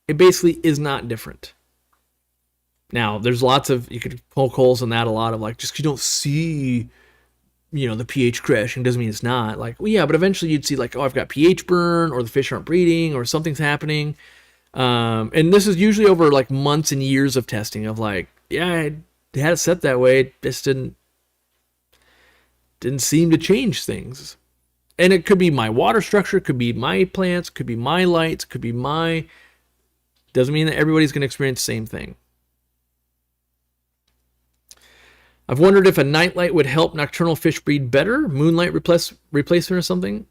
it basically is not different. Now, there's lots of, you could poke holes in that a lot of like, just because you don't see, the pH crashing doesn't mean it's not. Like, well, yeah, but eventually you'd see like, oh, I've got pH burn, or the fish aren't breeding, or something's happening. And this is usually over like months and years of testing of like, yeah, I had it set that way. It just didn't seem to change things. And it could be my water structure, could be my plants, could be my lights, could be doesn't mean that everybody's going to experience the same thing. I've wondered if a nightlight would help nocturnal fish breed better, moonlight replacement or something.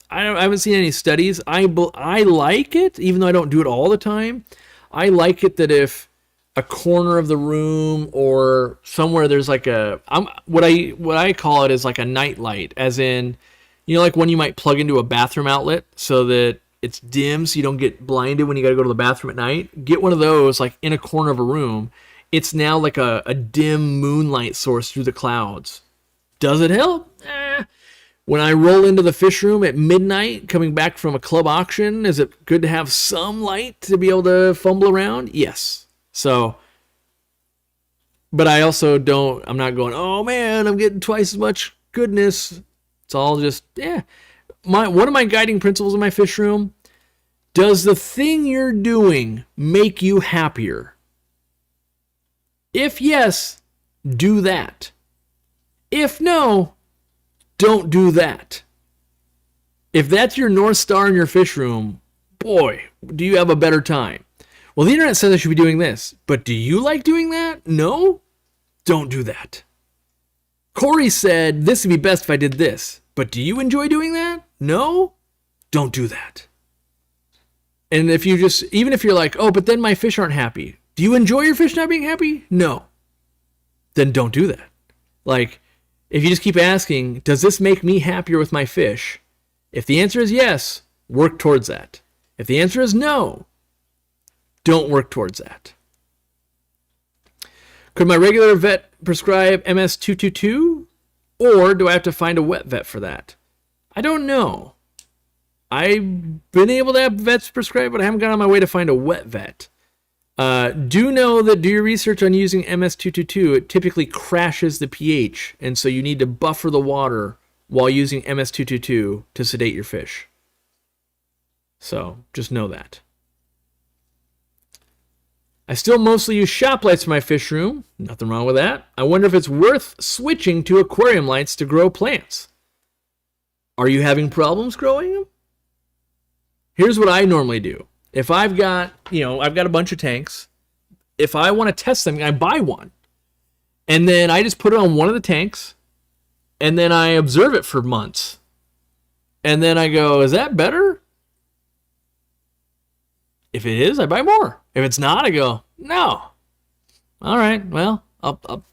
I haven't seen any studies. I like it, even though I don't do it all the time. I like it that if a corner of the room or somewhere there's like what I call it is like a nightlight, as in, like when you might plug into a bathroom outlet so that it's dim so you don't get blinded when you got to go to the bathroom at night. Get one of those like in a corner of a room. It's now like a dim moonlight source through the clouds. Does it help? When I roll into the fish room at midnight coming back from a club auction, is it good to have some light to be able to fumble around? Yes. So, but I also I'm not going, oh man, I'm getting twice as much goodness. It's all just, one of my guiding principles in my fish room, does the thing you're doing make you happier? If yes, do that. If no, don't do that. If that's your North Star in your fish room, boy, do you have a better time. Well, the internet says I should be doing this, but do you like doing that? No? Don't do that. Corey said this would be best if I did this. But do you enjoy doing that? No? Don't do that. And if you just, even if you're like, oh, but then my fish aren't happy. Do you enjoy your fish not being happy? No. Then don't do that. Like, if you just keep asking, does this make me happier with my fish? If the answer is yes, work towards that. If the answer is no, don't work towards that. Could my regular vet prescribe MS-222? Or do I have to find a wet vet for that? I don't know. I've been able to have vets prescribe, but I haven't got on my way to find a wet vet. Do know that do your research on using MS-222. It typically crashes the pH, and so you need to buffer the water while using MS-222 to sedate your fish. So just know that. I still mostly use shop lights for my fish room. Nothing wrong with that. I wonder if it's worth switching to aquarium lights to grow plants. Are you having problems growing them? Here's what I normally do. If I've got a bunch of tanks, if I want to test them, I buy one. And then I just put it on one of the tanks, and then I observe it for months. And then I go, is that better? If it is, I buy more. If it's not, I go, no. All right, well, I'll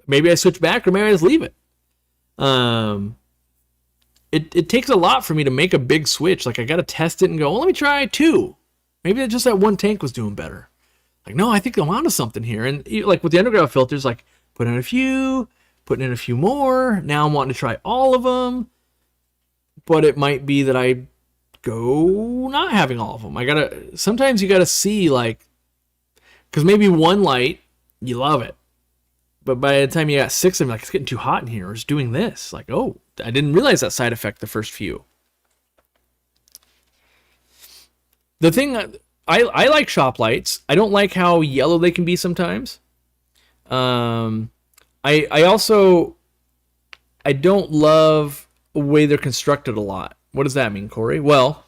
maybe I switch back or maybe I just leave it. It takes a lot for me to make a big switch. Like, I got to test it and go, well, let me try 2. Maybe just that one tank was doing better. Like, no, I think I'm onto something here. And like with the Undergravel filters, like putting in a few more. Now I'm wanting to try all of them. But it might be that I go not having all of them. Sometimes you gotta see, like, because maybe one light, you love it. But by the time you got 6 of them, like, it's getting too hot in here, or it's doing this. Like, oh, I didn't realize that side effect the first few. The thing, I like shop lights. I don't like how yellow they can be sometimes. I don't love the way they're constructed a lot. What does that mean, Corey? Well,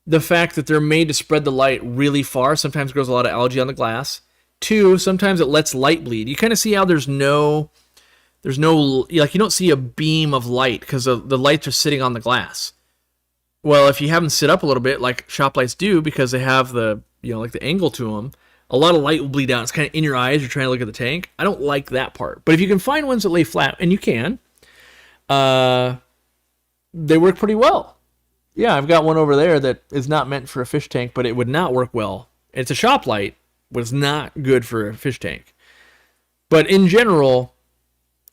the fact that they're made to spread the light really far sometimes grows a lot of algae on the glass. 2, sometimes it lets light bleed. You kind of see how there's no, like, you don't see a beam of light because the lights are sitting on the glass. Well, if you have them sit up a little bit, like shop lights do, because they have the, like the angle to them, a lot of light will bleed out. It's kind of in your eyes. You're trying to look at the tank. I don't like that part. But if you can find ones that lay flat, and you can, they work pretty well. Yeah, I've got one over there that is not meant for a fish tank, but it would not work well. It's a shop light, but it's not good for a fish tank. But in general,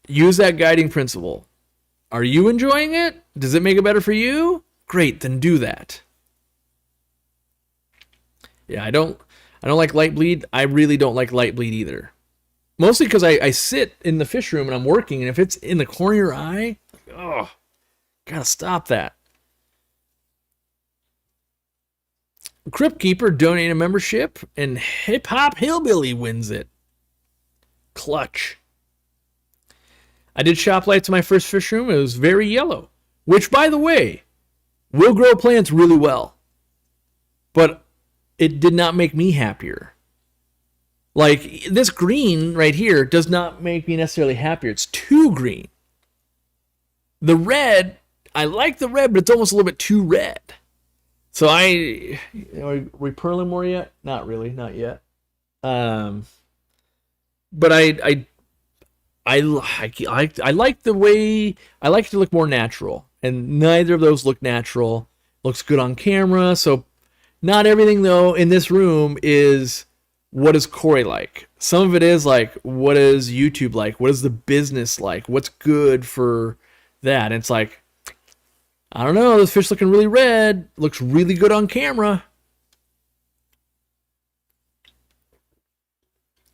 use that guiding principle. Are you enjoying it? Does it make it better for you? Great, then do that. Yeah, I don't like light bleed. I really don't like light bleed either. Mostly because I sit in the fish room and I'm working, and if it's in the corner of your eye, oh, gotta stop that. Crypt Keeper donated a membership, and Hip Hop Hillbilly wins it. Clutch. I did shop lights in my first fish room. It was very yellow, which, by the way, will grow plants really well. But it did not make me happier. Like, this green right here does not make me necessarily happier. It's too green. The red, I like the red, but it's almost a little bit too red. So are we pearling more yet? Not really, not yet. But I like the way, I like it to look more natural, and neither of those look natural. Looks good on camera. So not everything though in this room is what is Corey like. Some of it is like, what is YouTube like? What is the business like? What's good for that? And it's like, I don't know, this fish looking really red. Looks really good on camera.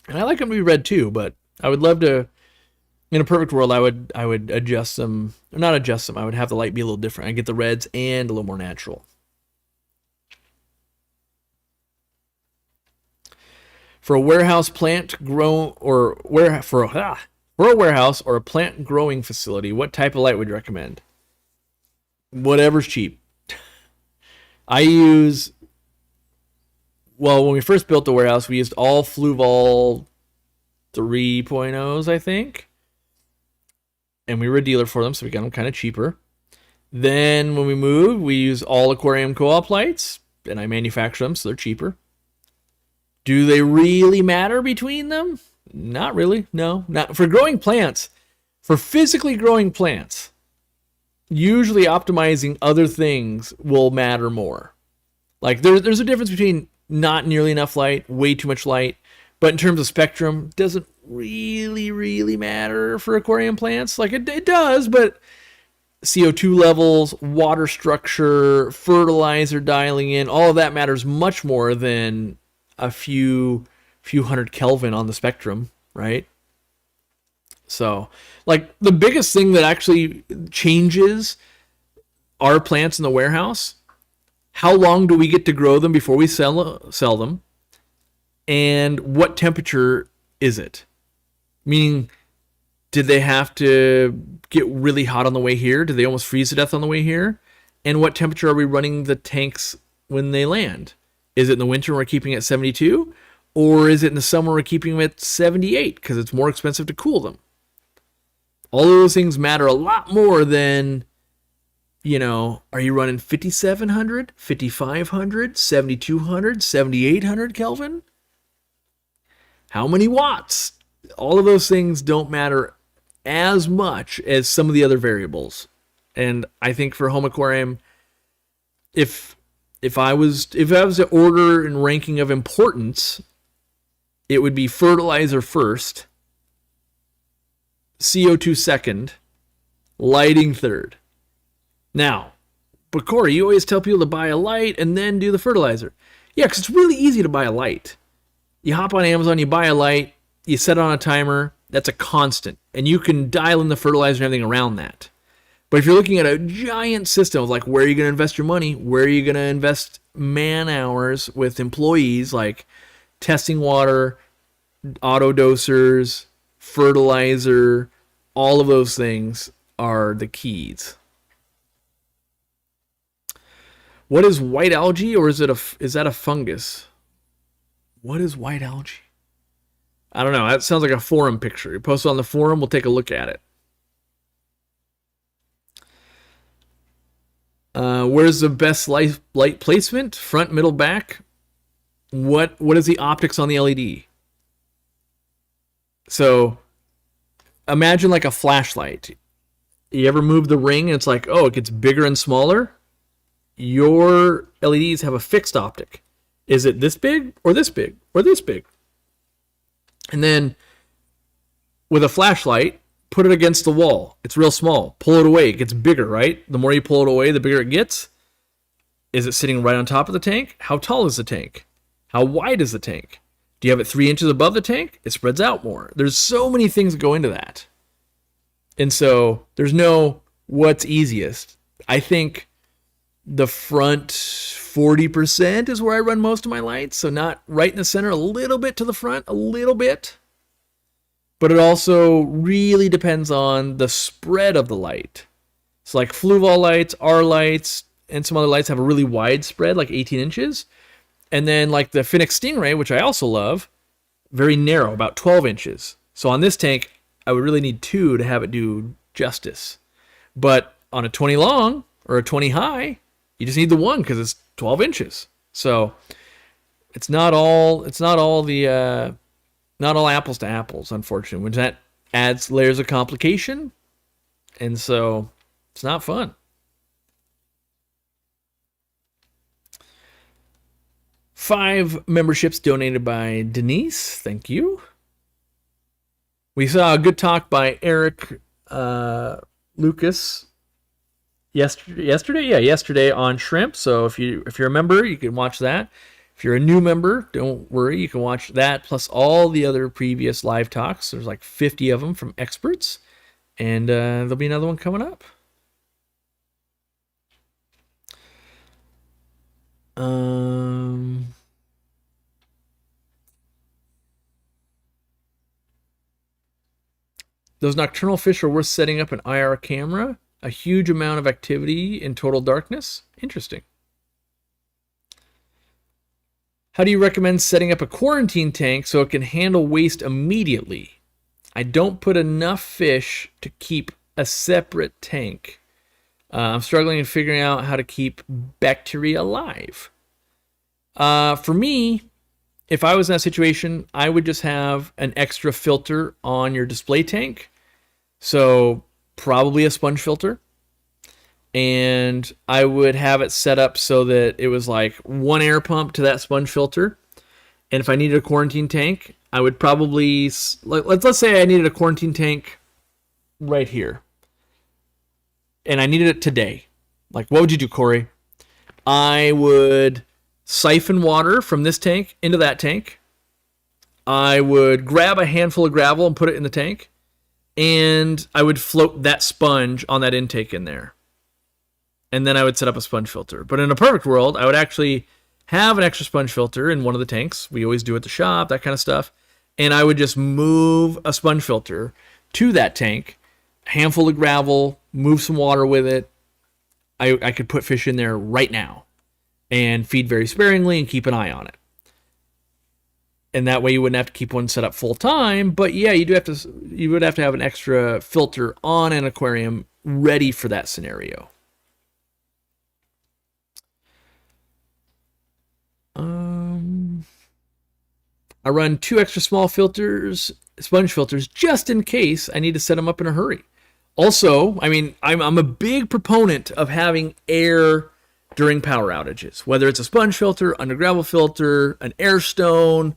And I like them to be red too, but I would love to, in a perfect world, I would adjust them, or not adjust them, I would have the light be a little different. I'd get the reds and a little more natural. For a warehouse plant grow, or for a warehouse or a plant growing facility, what type of light would you recommend? Whatever's cheap. When we first built the warehouse, we used all Fluval 3.0s, I think. and we were a dealer for them, so we got them kind of cheaper. Then when we moved, we use all Aquarium co-op lights, and I manufacture them, so they're cheaper. Do they really matter between them? Not really. No, not for growing plants. For physically growing plants, usually optimizing other things will matter more. Like there's a difference between not nearly enough light, way too much light, but in terms of spectrum, doesn't really matter for aquarium plants. Like it does, but CO2 levels, water structure, fertilizer dialing in, all of that matters much more than a few hundred Kelvin on the spectrum, right? So, like, the biggest thing that actually changes our plants in the warehouse, how long do we get to grow them before we sell them, and what temperature is it? Meaning, did they have to get really hot on the way here? Did they almost freeze to death on the way here? And what temperature are we running the tanks when they land? Is it in the winter we're keeping at 72? Or is it in the summer we're keeping them at 78 because it's more expensive to cool them? All of those things matter a lot more than, are you running 5,700, 5,500, 7,200, 7,800 Kelvin? How many watts? All of those things don't matter as much as some of the other variables. And I think for home aquarium, if I was to order in ranking of importance, it would be fertilizer first, CO2 second, lighting third. Now, but Corey, you always tell people to buy a light and then do the fertilizer. Yeah, because it's really easy to buy a light. You hop on Amazon, you buy a light, you set it on a timer, that's a constant. And you can dial in the fertilizer and everything around that. But if you're looking at a giant system of like where are you going to invest your money, where are you going to invest man hours with employees like testing water, auto dosers, fertilizer, all of those things are the keys. What is white algae, or is that a fungus? What is white algae? I don't know. That sounds like a forum picture. You post it on the forum, we'll take a look at it. Where's the best light placement? Front, middle, back? What is the optics on the LED? So imagine like a flashlight. You ever move the ring and it's like, oh, it gets bigger and smaller? Your LEDs have a fixed optic. Is it this big or this big or this big? And then with a flashlight, put it against the wall. It's real small. Pull it away. It gets bigger, right? The more you pull it away, the bigger it gets. Is it sitting right on top of the tank? How tall is the tank? How wide is the tank? Do you have it 3 inches above the tank? It spreads out more. There's so many things that go into that. And so there's no what's easiest. I think the front 40% is where I run most of my lights. So not right in the center, a little bit to the front, a little bit. But it also really depends on the spread of the light. So like Fluval lights, our lights, and some other lights have a really wide spread, like 18 inches. And then like the Phoenix Stingray, which I also love, very narrow, about 12 inches. So on this tank, I would really need 2 to have it do justice. But on a 20 long or a 20 high, you just need the 1 because it's 12 inches. So it's not all apples to apples, unfortunately, which that adds layers of complication. And so it's not fun. $5 memberships donated by Denise. Thank you. We saw a good talk by Eric Lucas yesterday on shrimp. So if you're a member, you can watch that. If you're a new member, don't worry, you can watch that plus all the other previous live talks. There's like 50 of them from experts, and there'll be another one coming up. Those nocturnal fish are worth setting up an IR camera. A huge amount of activity in total darkness. Interesting. How do you recommend setting up a quarantine tank so it can handle waste immediately? I don't put enough fish to keep a separate tank. I'm struggling in figuring out how to keep bacteria alive. For me, if I was in that situation, I would just have an extra filter on your display tank. So probably a sponge filter. And I would have it set up so that it was like one air pump to that sponge filter. And if I needed a quarantine tank, I would probably, let's say I needed a quarantine tank right here. And I needed it today. Like, what would you do, Corey? I would siphon water from this tank into that tank. I would grab a handful of gravel and put it in the tank. And I would float that sponge on that intake in there. And then I would set up a sponge filter. But in a perfect world, I would actually have an extra sponge filter in one of the tanks. We always do at the shop, that kind of stuff. And I would just move a sponge filter to that tank, a handful of gravel, move some water with it. I could put fish in there right now and feed very sparingly and keep an eye on it. And that way you wouldn't have to keep one set up full time. But yeah, you would have to have an extra filter on an aquarium ready for that scenario. I run 2 extra small filters, sponge filters, just in case I need to set them up in a hurry. Also, I mean, I'm a big proponent of having air during power outages, whether it's a sponge filter, Undergravel filter, an air stone,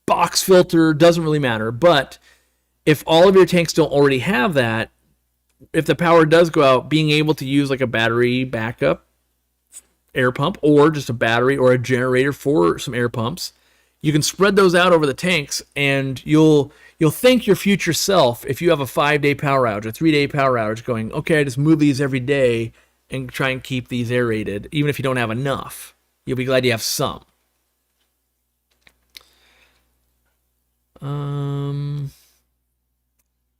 box filter, doesn't really matter. But if all of your tanks don't already have that, if the power does go out, being able to use like a battery backup air pump or just a battery or a generator for some air pumps, you can spread those out over the tanks, and you'll thank your future self if you have a 5-day power outage, a 3-day power outage going, okay, I just move these every day and try and keep these aerated, even if you don't have enough. You'll be glad you have some.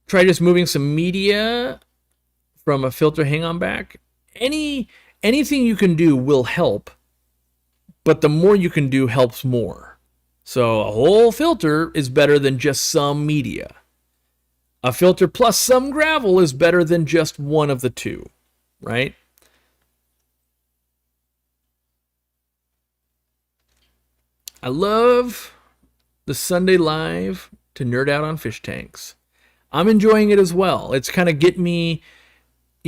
Try just moving some media from a filter hang-on back. Anything you can do will help, but the more you can do helps more. So a whole filter is better than just some media. A filter plus some gravel is better than just one of the two, right? I love the Sunday Live to nerd out on fish tanks. I'm enjoying it as well. It's kind of getting me,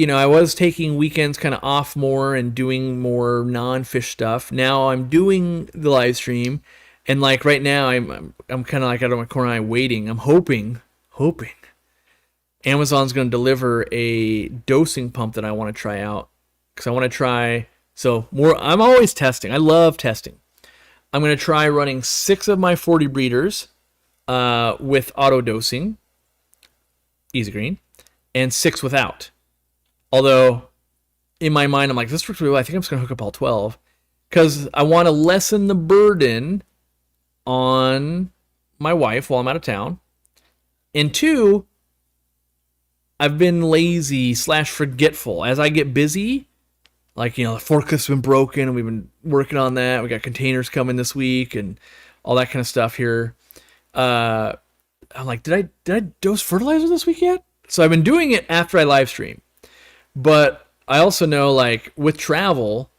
I was taking weekends kind of off more and doing more non-fish stuff. Now I'm doing the live stream. And like right now, I'm kind of like out of my corner eye waiting. I'm hoping Amazon's going to deliver a dosing pump that I want to try out, because I want to try. I'm always testing. I love testing. I'm going to try running 6 of my 40 breeders with auto dosing, easy green, and 6 without. Although in my mind, I'm like, this works really well. I think I'm just going to hook up all 12 because I want to lessen the burden on my wife while I'm out of town. And 2, I've been lazy / forgetful. As I get busy, like, the forklift's been broken and we've been working on that. We got containers coming this week and all that kind of stuff here. I'm like, did I dose fertilizer this week yet? So I've been doing it after I live stream. But I also know, like, with travel,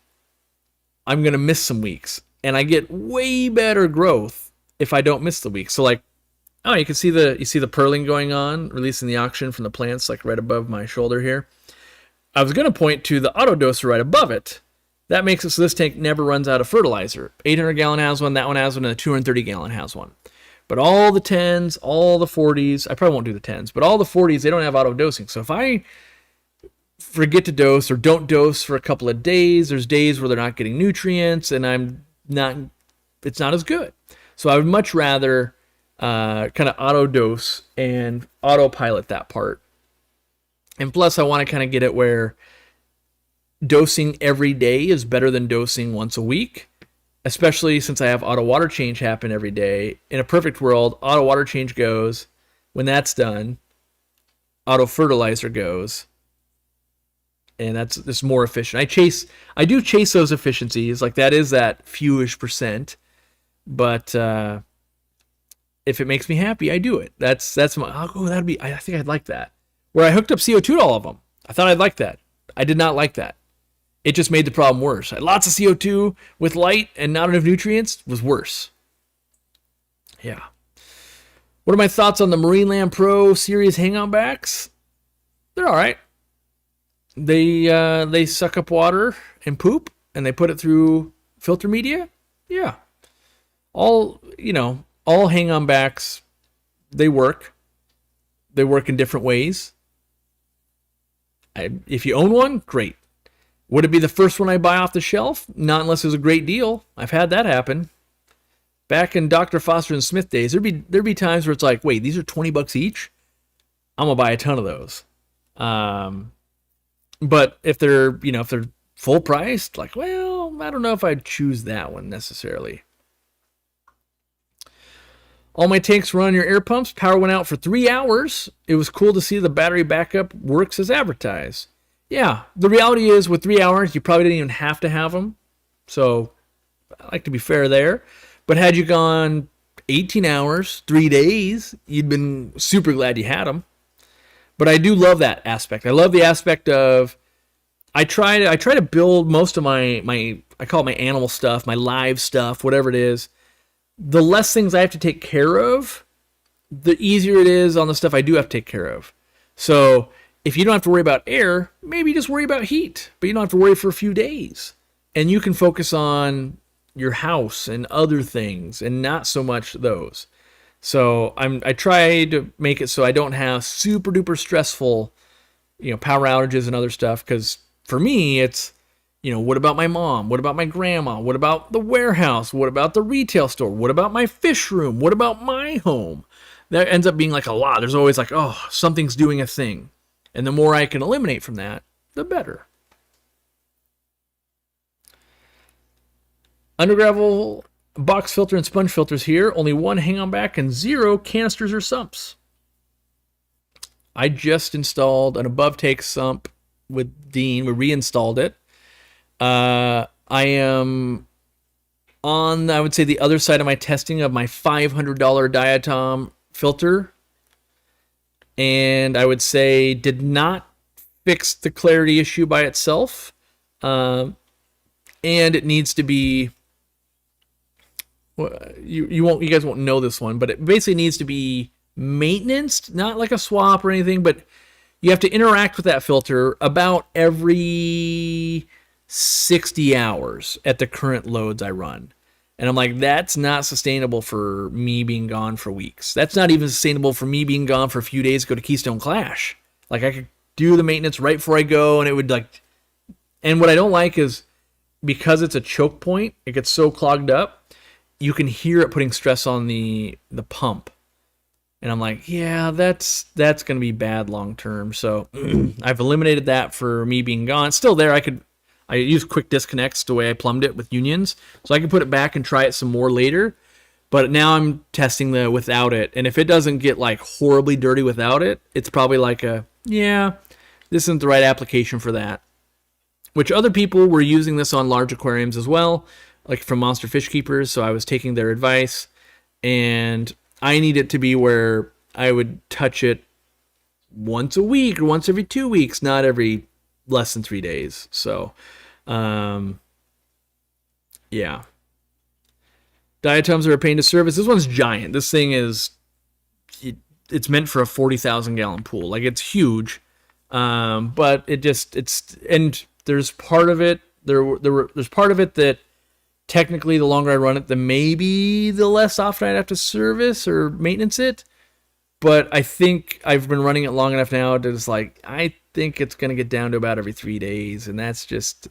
I'm going to miss some weeks. And I get way better growth if I don't miss the week. So like, you can see the purling going on, releasing the oxygen from the plants, like right above my shoulder here. I was going to point to the auto doser right above it. That makes it so this tank never runs out of fertilizer. 800 gallon has one, that one has one, and the 230 gallon has one. But all the 10s, all the 40s, I probably won't do the 10s, but all the 40s, they don't have auto dosing. So if I forget to dose or don't dose for a couple of days, there's days where they're not getting nutrients and it's not as good. So I would much rather kind of auto dose and autopilot that part. And plus I want to kind of get it where dosing every day is better than dosing once a week, especially since I have auto water change happen every day. In a perfect world, auto water change goes. When that's done, auto fertilizer goes. And that's more efficient. I do chase those efficiencies. Like that is that fewish percent. But if it makes me happy, I do it. That's my, I think I'd like that. where I hooked up CO2 to all of them. I thought I'd like that. I did not like that. It just made the problem worse. I had lots of CO2 with light and not enough nutrients was worse. Yeah. What are my thoughts on the Marineland Pro Series hang-on backs? They're all right. They suck up water and poop, and they put it through filter media. Yeah. All hang-on backs, they work. They work in different ways. If you own one, great. Would it be the first one I buy off the shelf? Not unless it's a great deal. I've had that happen. Back in Dr. Foster and Smith days, there'd be times where it's like, wait, these are $20 each? I'm gonna buy a ton of those. But if they're full priced, like, well, I don't know if I'd choose that one necessarily. All my tanks run your air pumps. Power went out for 3 hours. It was cool to see the battery backup works as advertised. Yeah, the reality is with 3 hours, you probably didn't even have to have them. So I like to be fair there. But had you gone 18 hours, 3 days, you'd been super glad you had them. But I do love that aspect. I love the aspect of I try to build most of my I call it my animal stuff, my live stuff, whatever it is. The less things I have to take care of, the easier it is on the stuff I do have to take care of. So if you don't have to worry about air, maybe just worry about heat, but you don't have to worry for a few days. And you can focus on your house and other things and not so much those. So I try to make it so I don't have super duper stressful, power outages and other stuff. Because for me, it's, what about my mom? What about my grandma? What about the warehouse? What about the retail store? What about my fish room? What about my home? That ends up being like a lot. There's always like, oh, something's doing a thing. And the more I can eliminate from that, the better. Undergravel box filter and sponge filters here. Only one hang-on back and 0 canisters or sumps. I just installed an above take sump with Dean. We reinstalled it. I am on, I would say, the other side of my testing of my $500 diatom filter. And I would say did not fix the clarity issue by itself. And it needs to be, you guys won't know this one, but it basically needs to be maintenanced, not like a swap or anything, but you have to interact with that filter about every 60 hours at the current loads I run. And I'm like, that's not sustainable for me being gone for weeks. That's not even sustainable for me being gone for a few days to go to Keystone Clash. Like, I could do the maintenance right before I go, and it would like, and what I don't like is because it's a choke point, it gets so clogged up, you can hear it putting stress on the pump. And I'm like, yeah, that's going to be bad long term. So I've eliminated that for me being gone. It's still there. I use quick disconnects the way I plumbed it with unions. So I can put it back and try it some more later. But now I'm testing the without it. And if it doesn't get like horribly dirty without it, it's probably like this isn't the right application for that. Which other people were using this on large aquariums as well, like from Monster Fish Keepers. So I was taking their advice. And I need it to be where I would touch it once a week or once every 2 weeks, not every less than 3 days. So, yeah. Diatoms are a pain to service. This one's giant. This thing is, it's meant for a 40,000 gallon pool. Like, it's huge. But and there's part of it, there's part of it that technically the longer I run it, the maybe the less often I'd have to service or maintenance it. But I think I've been running it long enough now that it's like, I think it's going to get down to about every 3 days. And that's just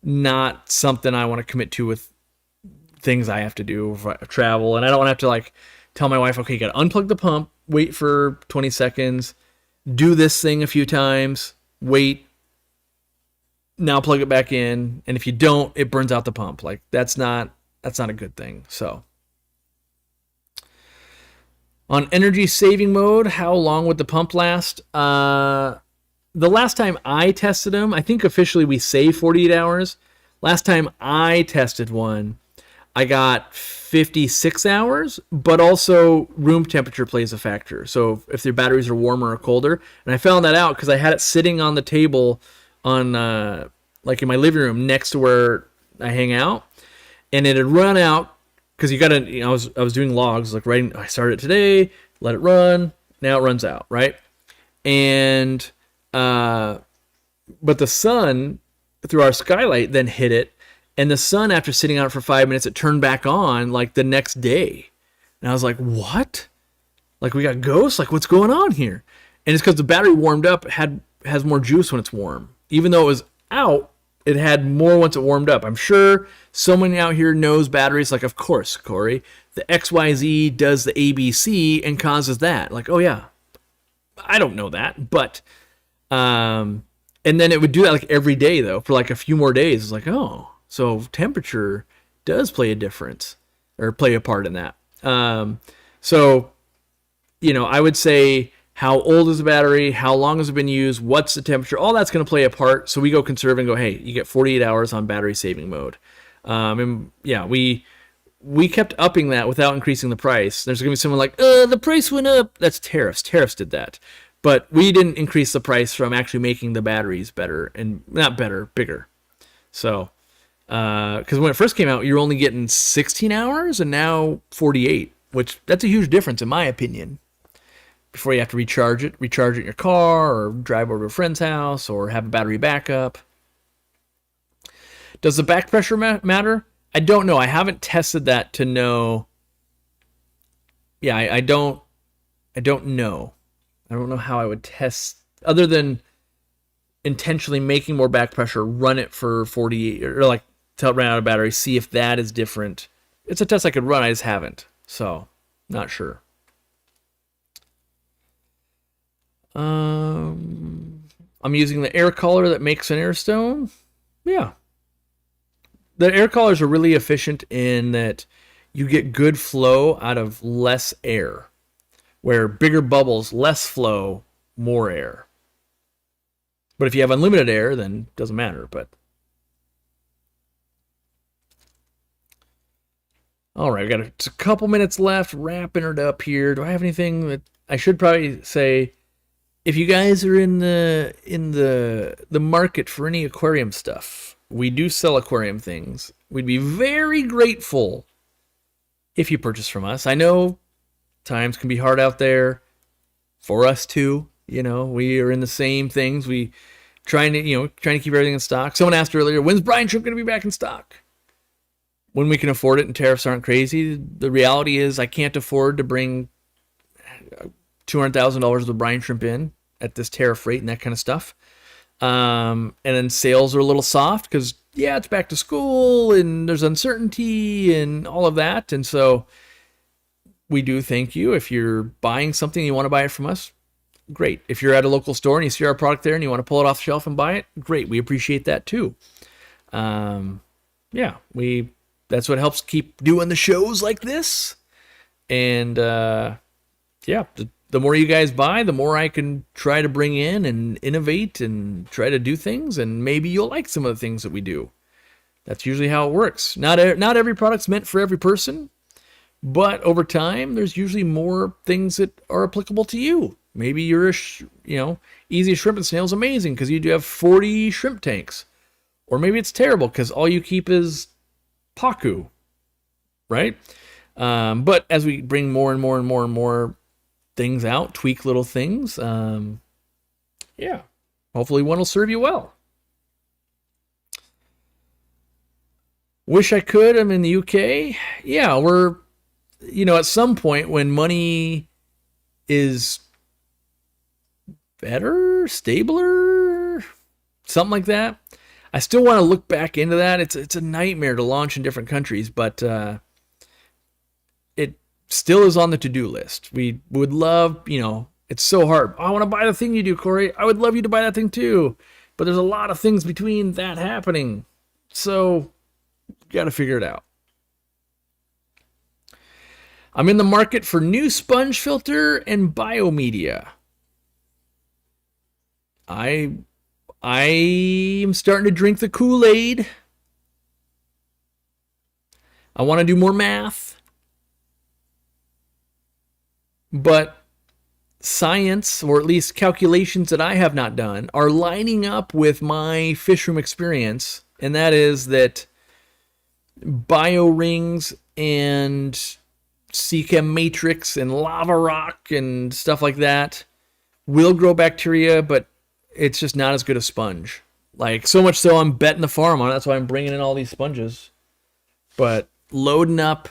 not something I want to commit to with things I have to do if I travel. And I don't want to have to like tell my wife, okay, you got to unplug the pump, wait for 20 seconds, do this thing a few times, wait, now plug it back in. And if you don't, it burns out the pump. Like that's not a good thing. So on energy saving mode, how long would the pump last? The last time I tested them, I think officially we say 48 hours. Last time I tested one, I got 56 hours, but also room temperature plays a factor. So if their batteries are warmer or colder, and I found that out because I had it sitting on the table on like in my living room next to where I hang out, and it had run out because you gotta, I was doing logs, like writing. I started today, let it run, now it runs out, right? And but the sun through our skylight then hit it, and the sun, after sitting out for 5 minutes, it turned back on like the next day. And I was like, what? Like, we got ghosts? Like, what's going on here? And it's because the battery warmed up, has more juice when it's warm. Even though it was out, it had more once it warmed up. I'm sure someone out here knows batteries. Like, of course, Corey, the XYZ does the ABC and causes that. Like, oh yeah, I don't know that. But, and then it would do that like every day, though, for like a few more days. It's like, oh, so temperature does play a difference or play a part in that. So, I would say how old is the battery, how long has it been used, what's the temperature, all that's going to play a part. So we go conserve and go, hey, you get 48 hours on battery saving mode. And yeah, we kept upping that without increasing the price. There's going to be someone like, the price went up. That's tariffs. Tariffs did that. But we didn't increase the price from actually making the batteries better, and not better, bigger. So, because when it first came out, you're only getting 16 hours and now 48, which that's a huge difference in my opinion. Before you have to recharge it in your car or drive over to a friend's house or have a battery backup. Does the back pressure matter? I don't know. I haven't tested that to know. Yeah, I don't know. I don't know how I would test, other than intentionally making more back pressure, run it for 48, or like till it ran out of battery, see if that is different. It's a test I could run, I just haven't. So, not sure. I'm using the air collar that makes an air stone. Yeah. The air collars are really efficient in that you get good flow out of less air. Where bigger bubbles, less flow, more air. But if you have unlimited air, then it doesn't matter. But all right, we got a couple minutes left, wrapping it up here. Do I have anything that I should probably say? If you guys are in the market for any aquarium stuff, we do sell aquarium things. We'd be very grateful if you purchase from us. I know times can be hard out there for us too. We are in the same things. We trying to keep everything in stock. Someone asked earlier, when's brine shrimp going to be back in stock? When we can afford it and tariffs aren't crazy. The reality is I can't afford to bring $200,000 worth of brine shrimp in at this tariff rate and that kind of stuff. And then sales are a little soft because, yeah, it's back to school and there's uncertainty and all of that. And so we do thank you. If you're buying something and you want to buy it from us, great. If you're at a local store and you see our product there and you want to pull it off the shelf and buy it, great. We appreciate that too. Yeah, that's what helps keep doing the shows like this. And yeah, the more you guys buy, the more I can try to bring in and innovate and try to do things, and maybe you'll like some of the things that we do. That's usually how it works. Not every product's meant for every person, but over time, there's usually more things that are applicable to you. Maybe you're easy shrimp and snail's amazing because you do have 40 shrimp tanks. Or maybe it's terrible because all you keep is paku, right? But as we bring more and more and more and more things out, tweak little things, yeah, hopefully one will serve you well. Wish I could. I'm in the UK. Yeah, we're, at some point when money is better, stabler, something like that. I still want to look back into that. It's a nightmare to launch in different countries, but it still is on the to-do list. We would love, it's so hard. I want to buy the thing you do, Corey. I would love you to buy that thing too. But there's a lot of things between that happening. So, got to figure it out. I'm in the market for new sponge filter and biomedia. I am starting to drink the Kool-Aid. I want to do more math, but science, or at least calculations that I have not done, are lining up with my fish room experience, and that is that biorings and Seachem matrix and lava rock and stuff like that will grow bacteria, but it's just not as good as sponge. Like, so much so I'm betting the farm on it. That's why I'm bringing in all these sponges. But loading up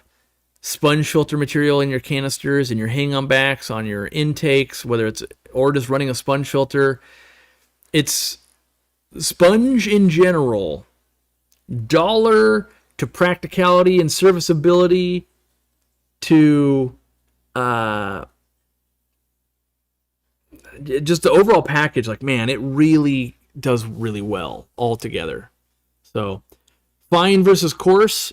sponge filter material in your canisters and your hang-on backs on your intakes, whether it's or just running a sponge filter, it's sponge in general. Dollar to practicality and serviceability to just the overall package, like, man, it really does really well altogether. So fine versus coarse,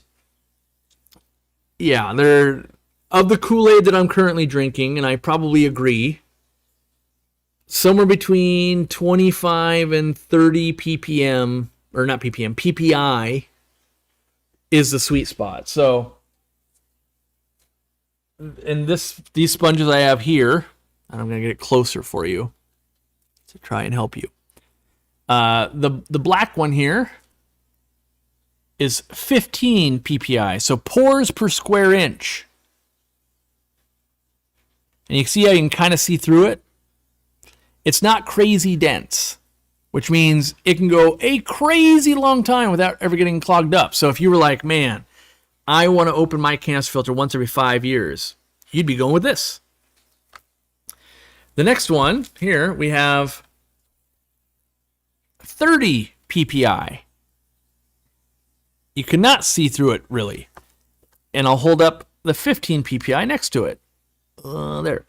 yeah, they're of the Kool-Aid that I'm currently drinking, and I probably agree, somewhere between 25 and 30 ppm, or not ppm, ppi is the sweet spot. So in these sponges I have here, and I'm going to get it closer for you to try and help you. The black one here is 15 ppi, so pores per square inch. And you can see how you can kind of see through it. It's not crazy dense, which means it can go a crazy long time without ever getting clogged up. So if you were like, man, I want to open my canister filter once every 5 years, you'd be going with this. The next one here, we have 30 ppi. You cannot see through it really. And I'll hold up the 15 ppi next to it. There.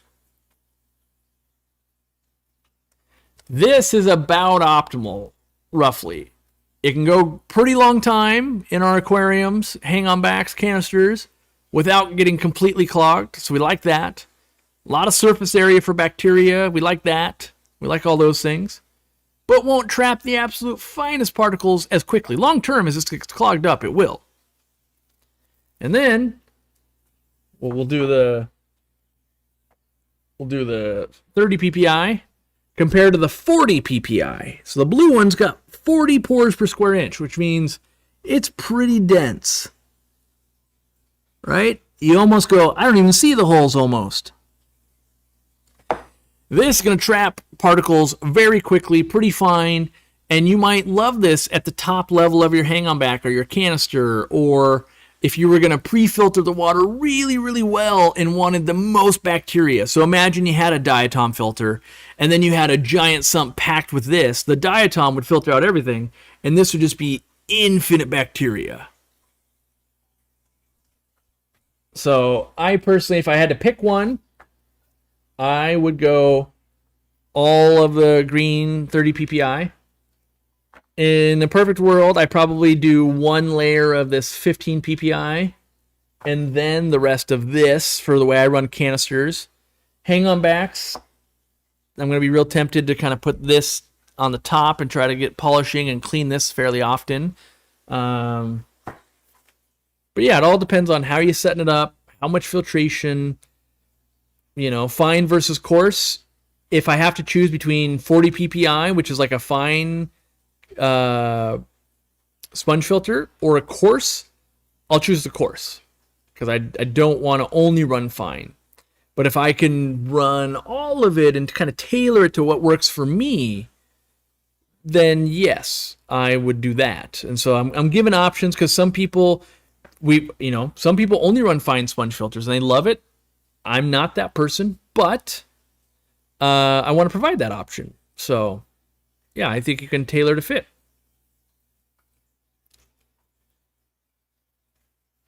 This is about optimal, roughly. It can go pretty long time in our aquariums, hang-on backs, canisters, without getting completely clogged. So we like that. A lot of surface area for bacteria. We like that. We like all those things. But won't trap the absolute finest particles as quickly. Long term, as this gets clogged up, it will. And then we'll do the 30 ppi compared to the 40 ppi. So the blue one's got 40 pores per square inch, which means it's pretty dense. Right? You almost go, I don't even see the holes almost. This is going to trap particles very quickly, pretty fine, and you might love this at the top level of your hang-on back or your canister, or if you were going to pre-filter the water really, really well and wanted the most bacteria. So imagine you had a diatom filter, and then you had a giant sump packed with this. The diatom would filter out everything, and this would just be infinite bacteria. So I personally, if I had to pick one, I would go all of the green 30 ppi. In a perfect world, I probably do one layer of this 15 ppi and then the rest of this for the way I run canisters. Hang-on backs, I'm going to be real tempted to kind of put this on the top and try to get polishing and clean this fairly often. But yeah, it all depends on how you're setting it up, how much filtration, fine versus coarse. If I have to choose between 40 ppi, which is like a fine sponge filter, or a coarse, I'll choose the coarse because I don't want to only run fine. But if I can run all of it and kind of tailor it to what works for me, then yes, I would do that. And so I'm giving options because some people only run fine sponge filters and they love it. I'm not that person, but I want to provide that option. So yeah, I think you can tailor to fit.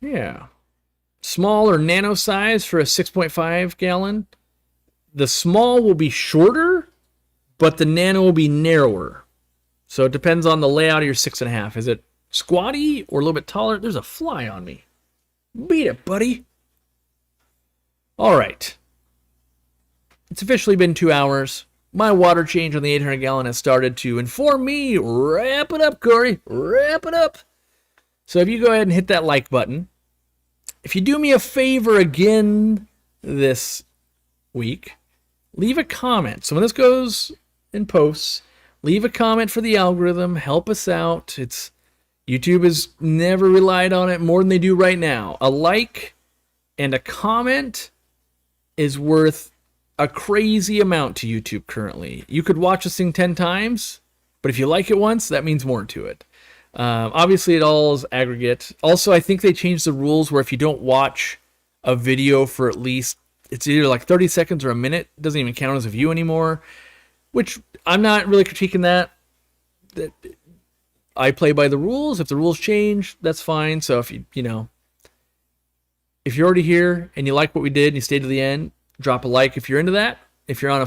Yeah. Small or nano size for a 6.5 gallon. The small will be shorter, but the nano will be narrower. So it depends on the layout of your 6.5. Is it squatty or a little bit taller? There's a fly on me. Beat it, buddy. All right. It's officially been 2 hours. My water change on the 800 gallon has started to inform me. Wrap it up, Corey. Wrap it up. So if you go ahead and hit that like button, if you do me a favor again this week, leave a comment. So when this goes in posts, leave a comment for the algorithm. Help us out. YouTube has never relied on it more than they do right now. A like and a comment is worth a crazy amount to YouTube currently. You could watch this thing 10 times, but if you like it once, that means more to it. Obviously, it all is aggregate. Also, I think they changed the rules where if you don't watch a video for at least, it's either like 30 seconds or a minute, it doesn't even count as a view anymore, which I'm not really critiquing that. I play by the rules. If the rules change, that's fine. So if if you're already here and you like what we did and you stayed to the end, drop a like if you're into that. If you're on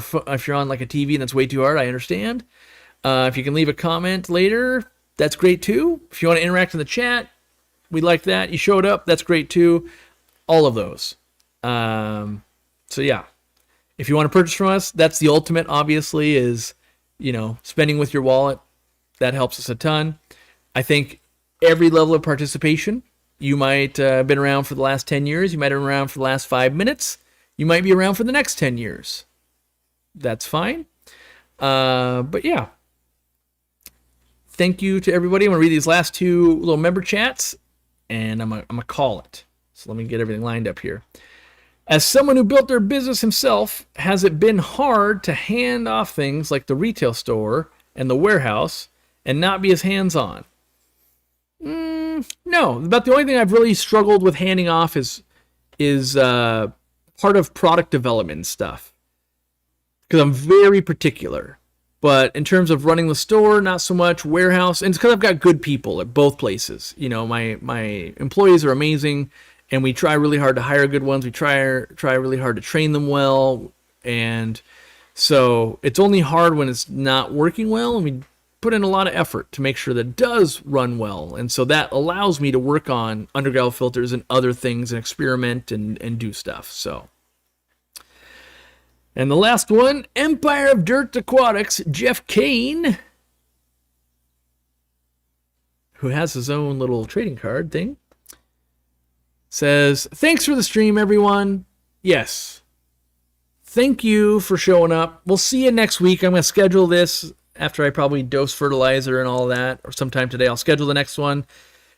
like a TV and that's way too hard, I understand. If you can leave a comment later, that's great too. If you want to interact in the chat, we like that. You showed up, that's great too. All of those. So yeah, if you want to purchase from us, that's the ultimate, obviously, is, spending with your wallet. That helps us a ton. I think every level of participation, you might have been around for the last 10 years. You might have been around for the last 5 minutes. You might be around for the next 10 years. That's fine. But yeah. Thank you to everybody. I'm going to read these last two little member chats, and I'm going to call it. So let me get everything lined up here. As someone who built their business himself, has it been hard to hand off things like the retail store and the warehouse and not be as hands-on? No. About the only thing I've really struggled with handing off is part of product development stuff, because I'm very particular. But in terms of running the store, not so much. Warehouse, and it's because I've got good people at both places. My employees are amazing, and we try really hard to hire good ones. We try really hard to train them well, and so it's only hard when it's not working well, and we put in a lot of effort to make sure that it does run well. And so that allows me to work on Undergravel filters and other things and experiment and do stuff. So. And the last one, Empire of Dirt Aquatics, Jeff Kane, who has his own little trading card thing, says, thanks for the stream, everyone. Yes. Thank you for showing up. We'll see you next week. I'm going to schedule this after I probably dose fertilizer and all that, or sometime today. I'll schedule the next one,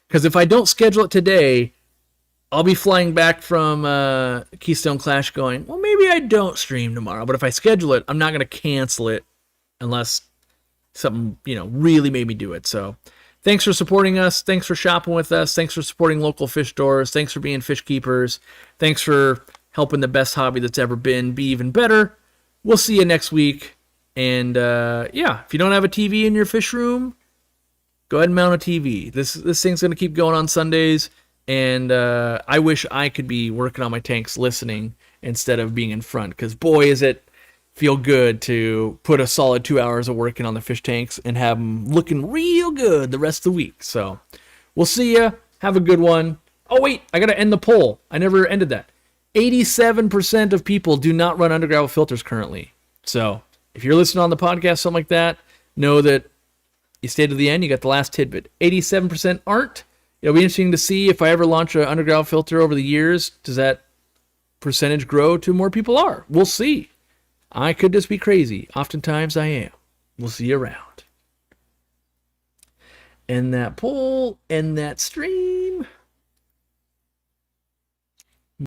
because if I don't schedule it today, I'll be flying back from Keystone Clash going, well, maybe I don't stream tomorrow. But if I schedule it, I'm not going to cancel it unless something, really made me do it. So thanks for supporting us. Thanks for shopping with us. Thanks for supporting local fish stores. Thanks for being fish keepers. Thanks for helping the best hobby that's ever been be even better. We'll see you next week. And if you don't have a TV in your fish room, go ahead and mount a TV. This thing's going to keep going on Sundays. And I wish I could be working on my tanks listening instead of being in front, because boy, is it feel good to put a solid 2 hours of working on the fish tanks and have them looking real good the rest of the week. So we'll see ya. Have a good one. Oh, wait, I got to end the poll. I never ended that. 87% of people do not run Undergravel filters currently. So if you're listening on the podcast, something like that, know that you stayed to the end. You got the last tidbit. 87% aren't. It'll be interesting to see if I ever launch an Undergrovel filter over the years. Does that percentage grow to more people are? We'll see. I could just be crazy. Oftentimes I am. We'll see you around. End that poll, end that stream.